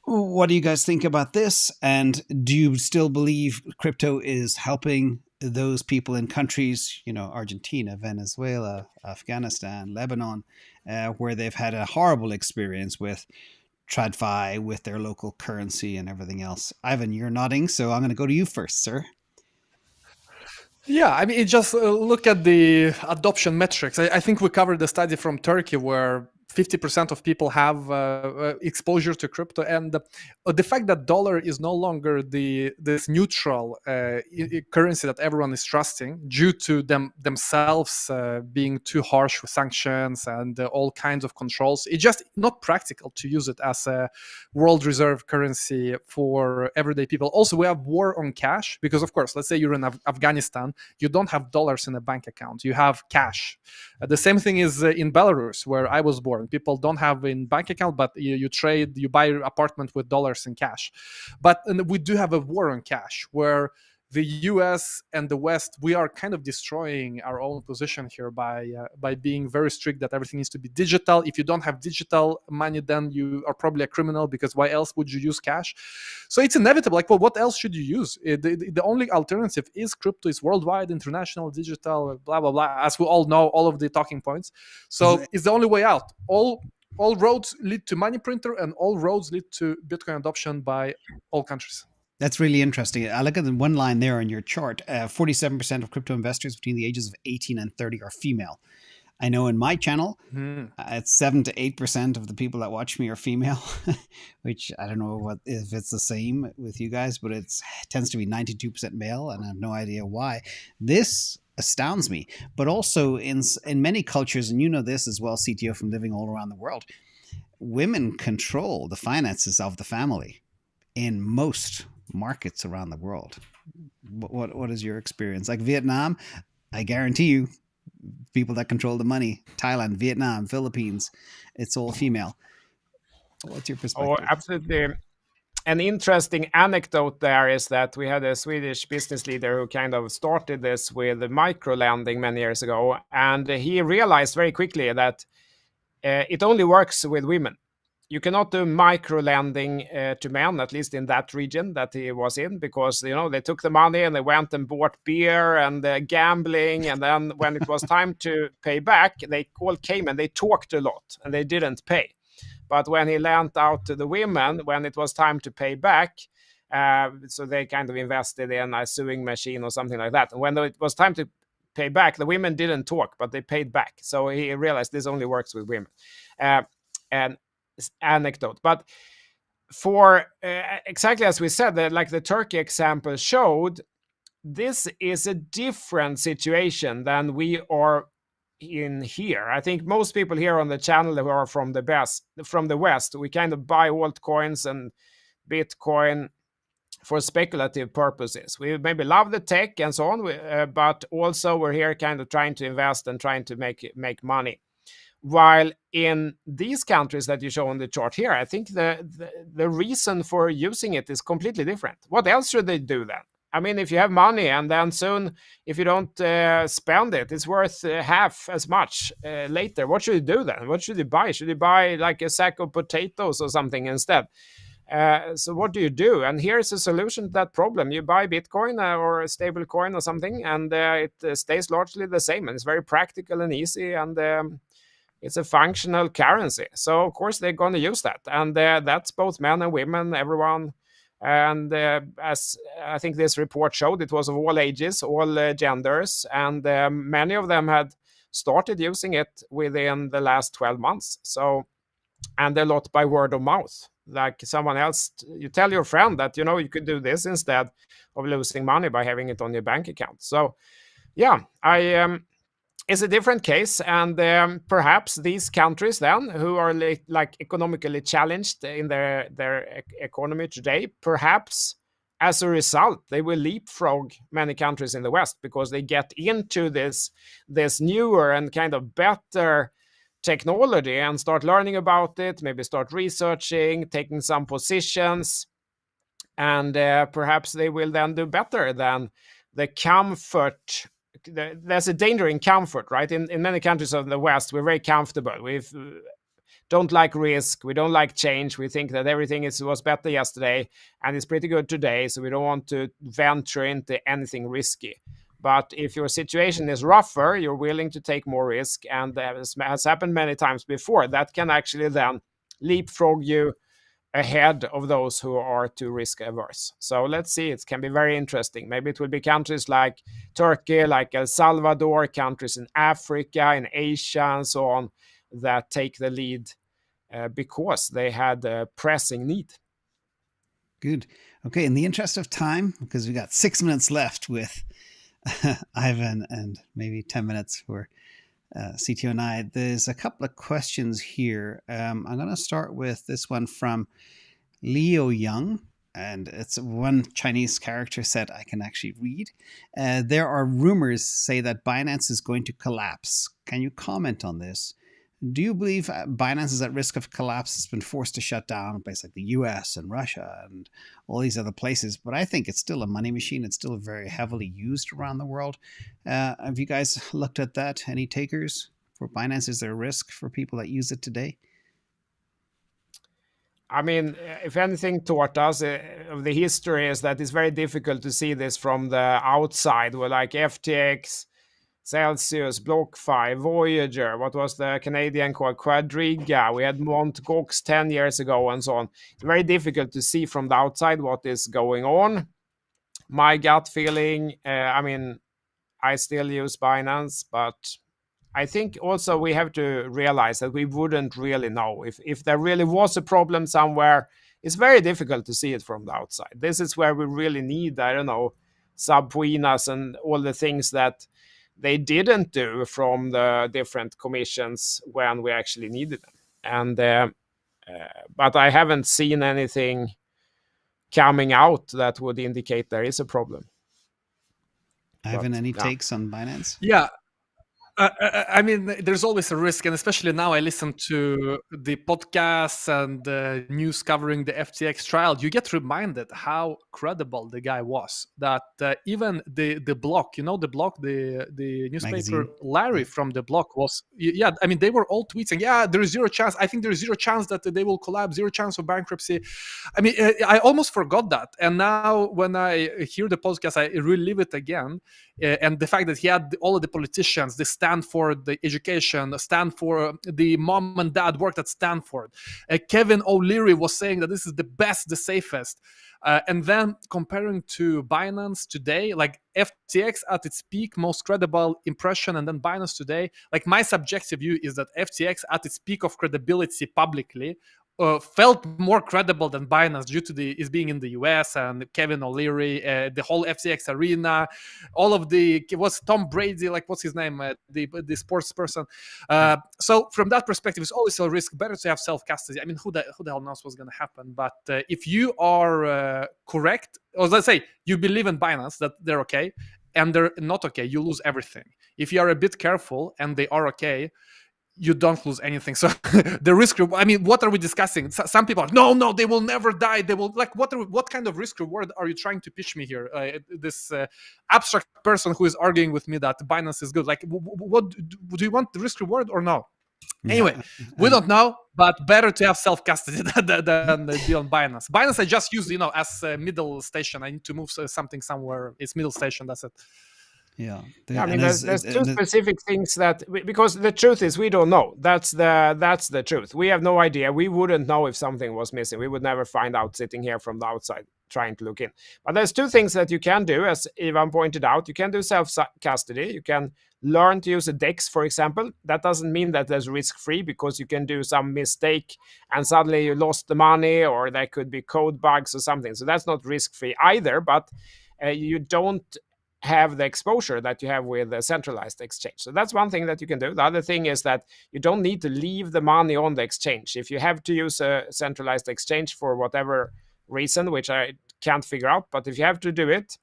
what do you guys think about this? And do you still believe crypto is helping those people in countries, Argentina, Venezuela, Afghanistan, Lebanon, where they've had a horrible experience with TradFi, with their local currency and everything else? Ivan, you're nodding, so I'm going to go to you first, sir. Yeah, I mean, just look at the adoption metrics. I think we covered the study from Turkey where 50% of people have exposure to crypto, and the fact that dollar is no longer this neutral currency that everyone is trusting due to themselves being too harsh with sanctions and all kinds of controls. It's just not practical to use it as a world reserve currency for everyday people. Also, we have war on cash because, of course, let's say you're in Afghanistan, you don't have dollars in a bank account, you have cash. The same thing is in Belarus, where I was born. People don't have in bank account, but you buy an apartment with dollars in cash. But we do have a war on cash where the US and the West, we are kind of destroying our own position here by being very strict that everything needs to be digital. If you don't have digital money, then you are probably a criminal, because why else would you use cash? So it's inevitable. Like, well, what else should you use? The only alternative is crypto. Is worldwide, international, digital, blah, blah, blah. As we all know, all of the talking points. So it's the only way out. All roads lead to money printer, and all roads lead to Bitcoin adoption by all countries. That's really interesting. I look at the one line there on your chart. 47% of crypto investors between the ages of 18 and 30 are female. I know in my channel, it's 7 to 8% of the people that watch me are female, which I don't know if it's the same with you guys, but it tends to be 92% male, and I have no idea why. This astounds me. But also in many cultures, and you know this as well, CTO, from living all around the world, women control the finances of the family in most markets around the world. What is your experience? Like Vietnam, I guarantee you, people that control the money, Thailand, Vietnam, Philippines, it's all female. What's your perspective? Oh, absolutely. An interesting anecdote there is that we had a Swedish business leader who kind of started this with micro lending many years ago, and he realized very quickly that it only works with women. You cannot do micro lending to men, at least in that region that he was in, because they took the money and they went and bought beer and gambling, and then when it was time to pay back, they all came and they talked a lot and they didn't pay. But when he lent out to the women, when it was time to pay back, so they kind of invested in a sewing machine or something like that. And when it was time to pay back, the women didn't talk, but they paid back. So he realized this only works with women. And anecdote, but for exactly as we said, like the Turkey example showed, this is a different situation than we are in here. I think most people here on the channel who are from the West, we kind of buy altcoins and Bitcoin for speculative purposes. We maybe love the tech and so on, but also we're here kind of trying to invest and trying to make money. While in these countries that you show on the chart here, I think the reason for using it is completely different. What else should they do then? I mean, if you have money and then soon, if you don't spend it, it's worth half as much later. What should you do then? What should you buy? Should you buy like a sack of potatoes or something instead? So what do you do? And here's a solution to that problem. You buy Bitcoin or a stable coin or something, and it stays largely the same. And it's very practical and easy, and it's a functional currency. So, of course, they're going to use that. And that's both men and women, everyone. And as I think this report showed, it was of all ages, all genders. And many of them had started using it within the last 12 months. So, and a lot by word of mouth. Like someone else, you tell your friend that, you could do this instead of losing money by having it on your bank account. So, yeah, it's a different case, and perhaps these countries then who are like economically challenged in their economy today, perhaps as a result they will leapfrog many countries in the West because they get into this newer and kind of better technology and start learning about it, maybe start researching, taking some positions, and perhaps they will then do better than the comfort. There's a danger in comfort, right? In many countries of the West, we're very comfortable. We don't like risk. We don't like change. We think that everything was better yesterday and it's pretty good today, so we don't want to venture into anything risky. But if your situation is rougher, you're willing to take more risk, and as has happened many times before, that can actually then leapfrog you ahead of those who are too risk averse. So let's see, it can be very interesting. Maybe it will be countries like Turkey, like El Salvador, countries in Africa, in Asia, and so on, that take the lead because they had a pressing need. Good. Okay, in the interest of time, because we got 6 minutes left with Ivan and maybe 10 minutes for CTO and I, there's a couple of questions here. I'm going to start with this one from Leo Young, and it's one Chinese character set I can actually read. There are rumors say that Binance is going to collapse. Can you comment on this? Do you believe Binance is at risk of collapse? It's been forced to shut down places like the US and Russia and all these other places, but I think it's still a money machine. It's still very heavily used around the world. Have you guys looked at that? Any takers for Binance? Is there a risk for people that use it today? I mean, if anything taught us of the history is that it's very difficult to see this from the outside, where like FTX, Celsius, BlockFi, Voyager, what was the Canadian called Quadriga? We had Mt. Gox 10 years ago and so on. It's very difficult to see from the outside what is going on. My gut feeling, I mean, I still use Binance, but I think also we have to realize that we wouldn't really know. If there really was a problem somewhere, it's very difficult to see it from the outside. This is where we really need, I don't know, subpoenas and all the things that they didn't do from the different commissions when we actually needed them. And but I haven't seen anything coming out that would indicate there is a problem. Ivan, any takes on Binance? Yeah. I mean, there's always a risk, and especially now I listen to the podcasts and the news covering the FTX trial. You get reminded how credible the guy was. That even the block, the block, the newspaper, magazine. Larry from the block was, yeah. I mean, they were all tweeting, yeah, there is zero chance. I think there is zero chance that they will collapse. Zero chance of bankruptcy. I mean, I almost forgot that, and now when I hear the podcast, I relive it again. And the fact that he had all of the politicians, the Stanford, the education, Stanford, the mom and dad worked at Stanford. Kevin O'Leary was saying that this is the best, the safest. And then comparing to Binance today, like FTX at its peak, most credible impression, and then Binance today, like my subjective view is that FTX at its peak of credibility publicly felt more credible than Binance due to is being in the US and Kevin O'Leary, the whole FCX arena, all of was Tom Brady, like what's his name, the sports person. So from that perspective, it's always a risk. Better to have self custody. I mean, who the hell knows what's going to happen? But if you are correct, or let's say you believe in Binance that they're okay, and they're not okay, you lose everything. If you are a bit careful and they are okay, you don't lose anything. So the risk, I mean, what are we discussing? Some people are, no, they will never die. They will, like, what kind of risk reward are you trying to pitch me here? This abstract person who is arguing with me that Binance is good. Like, what do you want, the risk reward or no? Yeah. Anyway, we don't know, but better to have self-custody than the deal on Binance. Binance I just use, as a middle station. I need to move something somewhere. It's middle station, that's it. Yeah, I mean, there's two specific things that, because the truth is we don't know. That's the truth. We have no idea. We wouldn't know if something was missing. We would never find out sitting here from the outside trying to look in. But there's two things that you can do, as Ivan pointed out. You can do self-custody. You can learn to use a DEX, for example. That doesn't mean that there's risk-free, because you can do some mistake and suddenly you lost the money, or there could be code bugs or something. So that's not risk-free either, but you don't have the exposure that you have with a centralized exchange. So that's one thing that you can do. The other thing is that you don't need to leave the money on the exchange. If you have to use a centralized exchange for whatever reason, which I can't figure out, but if you have to do it,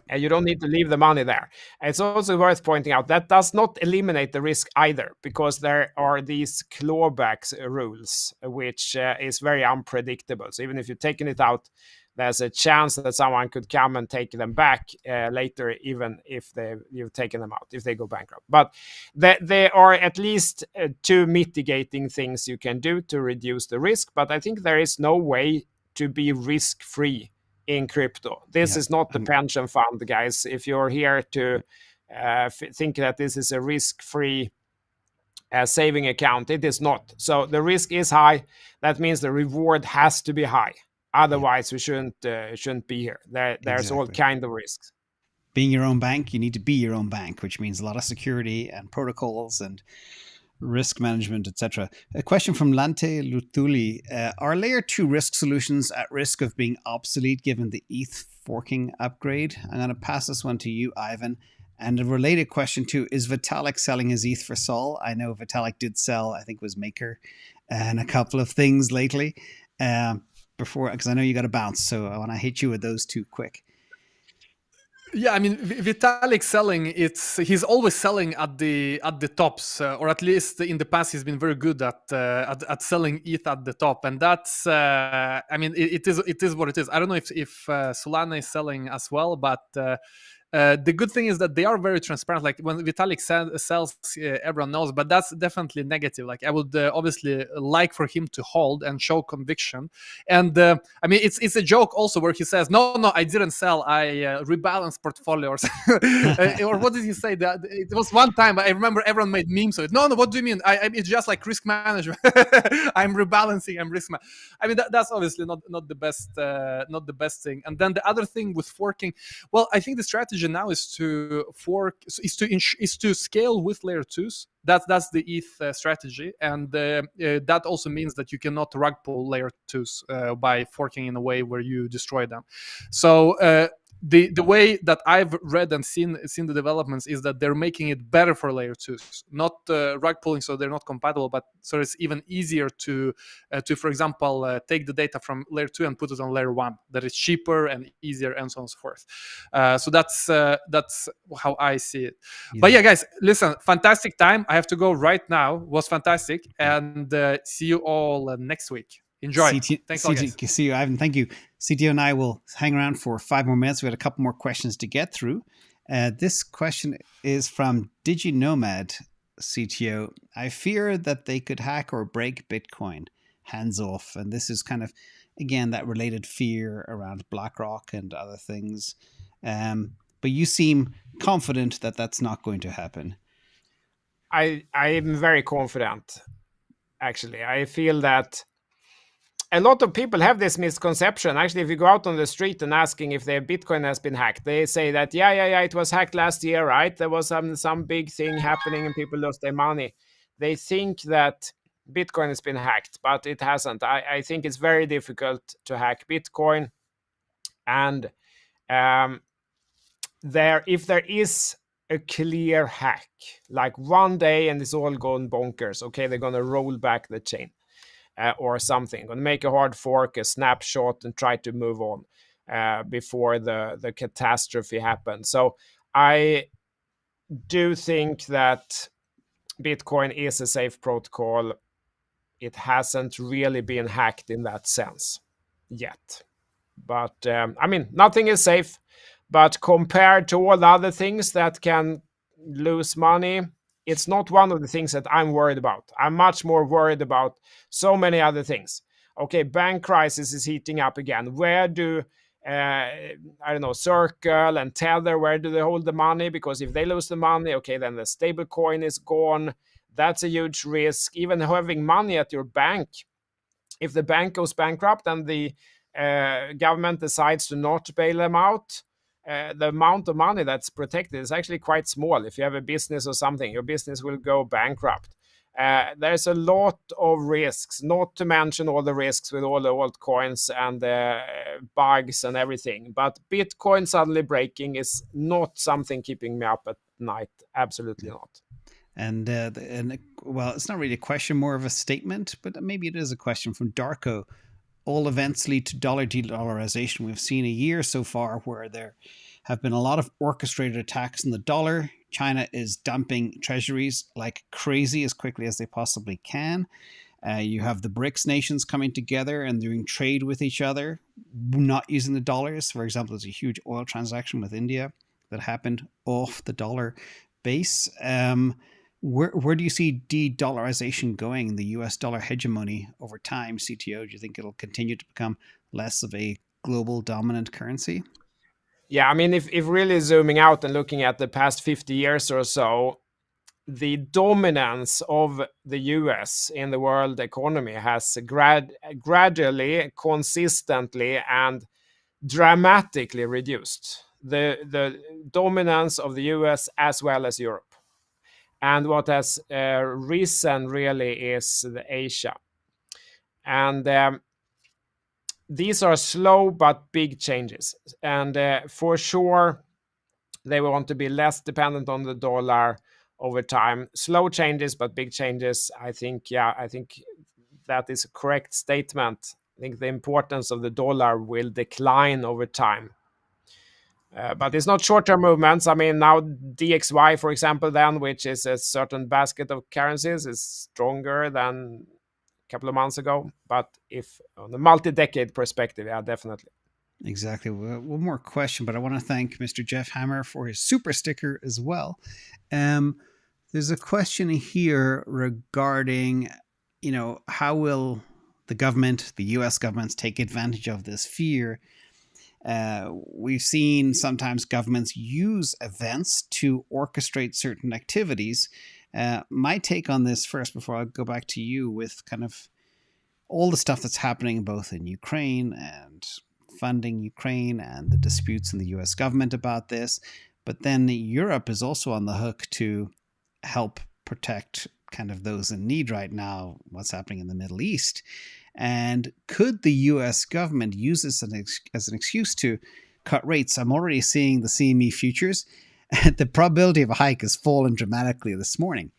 and you don't need to leave the money there. It's also worth pointing out that does not eliminate the risk either, because there are these clawbacks rules, which is very unpredictable. So even if you're taking it out, there's a chance that someone could come and take them back later, even if you've taken them out, if they go bankrupt. But there are at least two mitigating things you can do to reduce the risk. But I think there is no way to be risk-free in crypto. This is not the pension fund, guys. If you're here to think that this is a risk-free saving account, it is not. So the risk is high. That means the reward has to be high. Otherwise, we shouldn't be here. There's all kind of risks. Being your own bank, you need to be your own bank, which means a lot of security and protocols and risk management, etc. A question from Lante Lutuli. Are layer 2 risk solutions at risk of being obsolete given the ETH forking upgrade? I'm going to pass this one to you, Ivan. And a related question too, is Vitalik selling his ETH for Sol? I know Vitalik did sell, I think it was Maker, and a couple of things lately. Before, because I know you got to bounce, so I want to hit you with those two quick. Yeah, I mean, Vitalik selling, he's always selling at the tops, or at least in the past he's been very good at selling ETH at the top, and that's I mean, it is what it is. I don't know if Solana is selling as well, but the good thing is that they are very transparent. Like when Vitalik sells, everyone knows, but that's definitely negative. Like I would obviously like for him to hold and show conviction. And I mean, it's a joke also where he says, no, I didn't sell. I rebalanced portfolios. Or what did he say? That it was one time, I remember everyone made memes of it. No, what do you mean? It's just like risk management. I'm rebalancing. I'm risk management. I mean, that's obviously not the best thing. And then the other thing with forking, well, I think the strategy now is to fork, is to scale with layer 2s. That's the ETH strategy, and that also means that you cannot rug pull layer 2s by forking in a way where you destroy them. So the way that I've read and seen the developments is that they're making it better for layer 2s, not rug pulling, so they're not compatible, but so it's even easier to for example take the data from layer 2 and put it on layer 1. That is cheaper and easier, and so on and so forth. So that's how I see it. Yeah. But yeah, guys, listen, fantastic time. I have to go right now. It was fantastic, and see you all next week. Enjoy. Thanks a lot, guys. See you, Ivan. Thank you. CTO and I will hang around for 5 more minutes. We had a couple more questions to get through. This question is from DigiNomad CTO. I fear that they could hack or break Bitcoin. Hands off. And this is kind of, again, that related fear around BlackRock and other things. But you seem confident that that's not going to happen. I am very confident, actually. I feel that a lot of people have this misconception. Actually, if you go out on the street and asking if their Bitcoin has been hacked, they say that, yeah, it was hacked last year, right? There was some big thing happening and people lost their money. They think that Bitcoin has been hacked, but it hasn't. I think it's very difficult to hack Bitcoin. And if there is a clear hack, like one day and it's all gone bonkers, okay, they're going to roll back the chain or something, going to make a hard fork, a snapshot, and try to move on before the catastrophe happens. So I do think that Bitcoin is a safe protocol. It hasn't really been hacked in that sense yet. But I mean, nothing is safe. But compared to all the other things that can lose money, it's not one of the things that I'm worried about. I'm much more worried about so many other things. Okay, bank crisis is heating up again. Where do I don't know, Circle and Tether, where do they hold the money? Because if they lose the money, okay, then the stable coin is gone. That's a huge risk. Even having money at your bank, if the bank goes bankrupt and the government decides to not bail them out, the amount of money that's protected is actually quite small. If you have a business or something, your business will go bankrupt. There's a lot of risks, not to mention all the risks with all the altcoins and bugs and everything. But Bitcoin suddenly breaking is not something keeping me up at night. Absolutely not. And well, it's not really a question, more of a statement, but maybe it is a question from Darko. All events lead to dollar de-dollarization. We've seen a year so far where there have been a lot of orchestrated attacks on the dollar. China is dumping treasuries like crazy as quickly as they possibly can. You have the BRICS nations coming together and doing trade with each other, not using the dollars. For example, there's a huge oil transaction with India that happened off the dollar base. Where do you see de-dollarization going, the US dollar hegemony over time, CTO? Do you think it'll continue to become less of a global dominant currency? Yeah, I mean, if really zooming out and looking at the past 50 years or so, the dominance of the US in the world economy has gradually, consistently, and dramatically reduced. The dominance of the US as well as Europe. And what has risen really is the Asia. And these are slow but big changes. And for sure, they want to be less dependent on the dollar over time. Slow changes, but big changes. I think that is a correct statement. I think the importance of the dollar will decline over time. But it's not short-term movements. I mean, now DXY, for example, then, which is a certain basket of currencies, is stronger than a couple of months ago. But if on a multi-decade perspective, yeah, definitely. Exactly. One more question, but I want to thank Mr. Jeff Hammer for his super sticker as well. There's a question here regarding, how will the government, the US governments, take advantage of this fear? We've seen sometimes governments use events to orchestrate certain activities. My take on this first, before I go back to you, with kind of all the stuff that's happening both in Ukraine and funding Ukraine and the disputes in the US government about this. But then Europe is also on the hook to help protect kind of those in need right now, what's happening in the Middle East. And could the US government use this as an excuse to cut rates? I'm already seeing the CME futures. The probability of a hike has fallen dramatically this morning,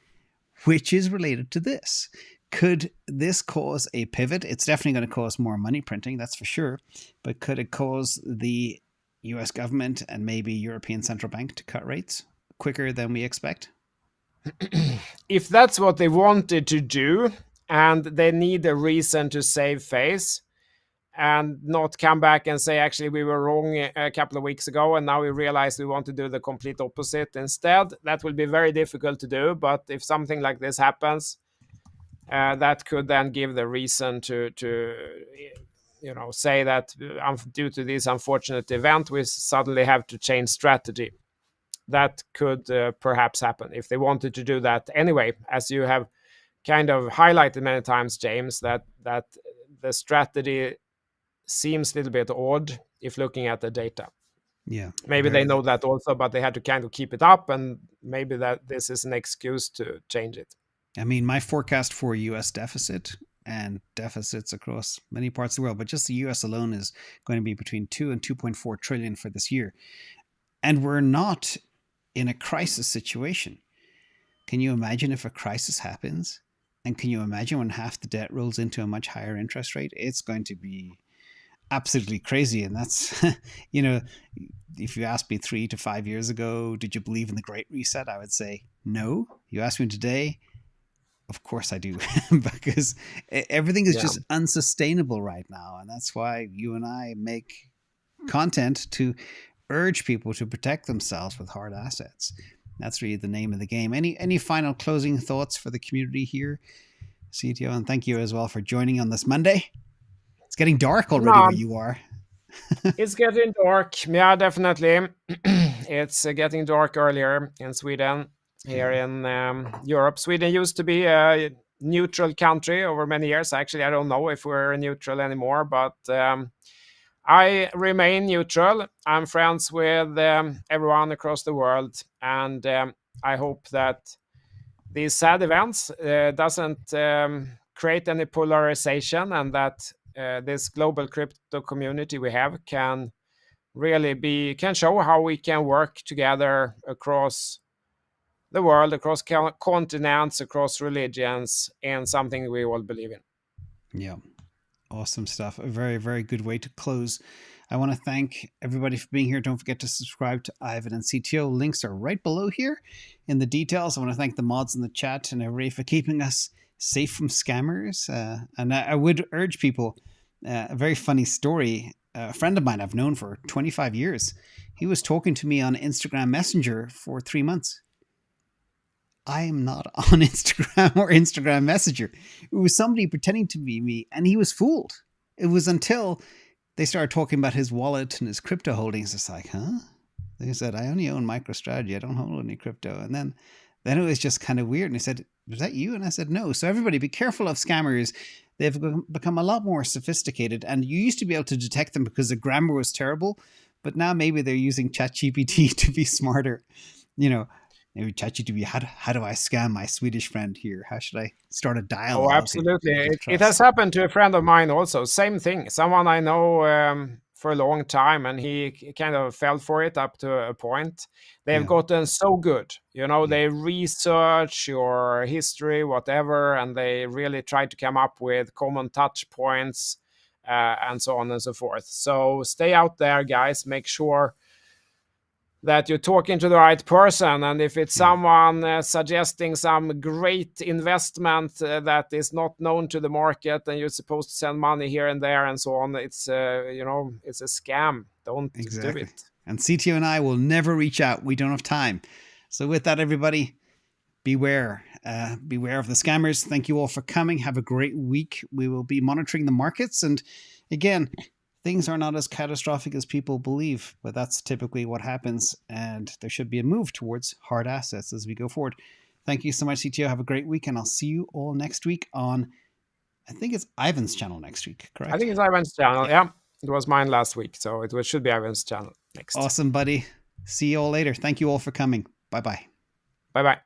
which is related to this. Could this cause a pivot? It's definitely going to cause more money printing, that's for sure. But could it cause the US government and maybe European Central Bank to cut rates quicker than we expect? If that's what they wanted to do, and they need a reason to save face and not come back and say, actually, we were wrong a couple of weeks ago, and now we realize we want to do the complete opposite instead, that will be very difficult to do. But if something like this happens, that could then give the reason to say that due to this unfortunate event, we suddenly have to change strategy. That could perhaps happen if they wanted to do that anyway, as you have kind of highlighted many times, James, that the strategy seems a little bit odd if looking at the data. Yeah, maybe they know that also, but they had to kind of keep it up, and maybe that this is an excuse to change it. I mean, my forecast for US deficit and deficits across many parts of the world, but just the US alone is going to be between 2 and 2.4 trillion for this year. And we're not in a crisis situation. Can you imagine if a crisis happens? And can you imagine when half the debt rolls into a much higher interest rate? It's going to be absolutely crazy. And that's, you know, if you asked me 3 to 5 years ago, did you believe in the Great Reset? I would say no. You ask me today, of course I do, because everything is just unsustainable right now. And that's why you and I make content to urge people to protect themselves with hard assets. That's really the name of the game. Any final closing thoughts for the community here, CTO? And thank you as well for joining on this Monday. It's getting dark already where you are. It's getting dark. Yeah, definitely. It's getting dark earlier in Sweden. Here in Europe, Sweden used to be a neutral country over many years. Actually, I don't know if we're neutral anymore, but I remain neutral. I'm friends with everyone across the world, and I hope that these sad events doesn't create any polarization, and that this global crypto community we have can really can show how we can work together across the world, across continents, across religions, and something we all believe in. Yeah. Awesome stuff. A very, very good way to close. I want to thank everybody for being here. Don't forget to subscribe to Ivan and CTO. Links are right below here in the details. I want to thank the mods in the chat and everybody for keeping us safe from scammers. And I would urge people, a very funny story. A friend of mine I've known for 25 years. He was talking to me on Instagram Messenger for 3 months. I am not on Instagram or Instagram Messenger. It was somebody pretending to be me, and he was fooled. It was until they started talking about his wallet and his crypto holdings. It's like, huh? They said, I only own MicroStrategy. I don't hold any crypto. And then it was just kind of weird. And he said, was that you? And I said, no. So everybody be careful of scammers. They've become a lot more sophisticated. And you used to be able to detect them because the grammar was terrible. But now maybe they're using ChatGPT to be smarter. You know, maybe ChatGPT, how do I scam my Swedish friend here? How should I start a dialogue? Oh, absolutely. It has happened to a friend of mine also. Same thing. Someone I know for a long time, and he kind of fell for it up to a point. They've gotten so good. You know, they research your history, whatever, and they really try to come up with common touch points and so on and so forth. So stay out there, guys. Make sure that you're talking to the right person, and if it's someone suggesting some great investment that is not known to the market, and you're supposed to send money here and there and so on, it's it's a scam. Don't do it. And CTO and I will never reach out. We don't have time. So with that, everybody, beware of the scammers. Thank you all for coming. Have a great week. We will be monitoring the markets, and again, things are not as catastrophic as people believe, but that's typically what happens. And there should be a move towards hard assets as we go forward. Thank you so much, CTO. Have a great week. And I'll see you all next week on, I think it's Ivan's channel next week, correct? I think it's Ivan's channel. Yeah. It was mine last week. So should be Ivan's channel next. Awesome, buddy. See you all later. Thank you all for coming. Bye-bye. Bye-bye.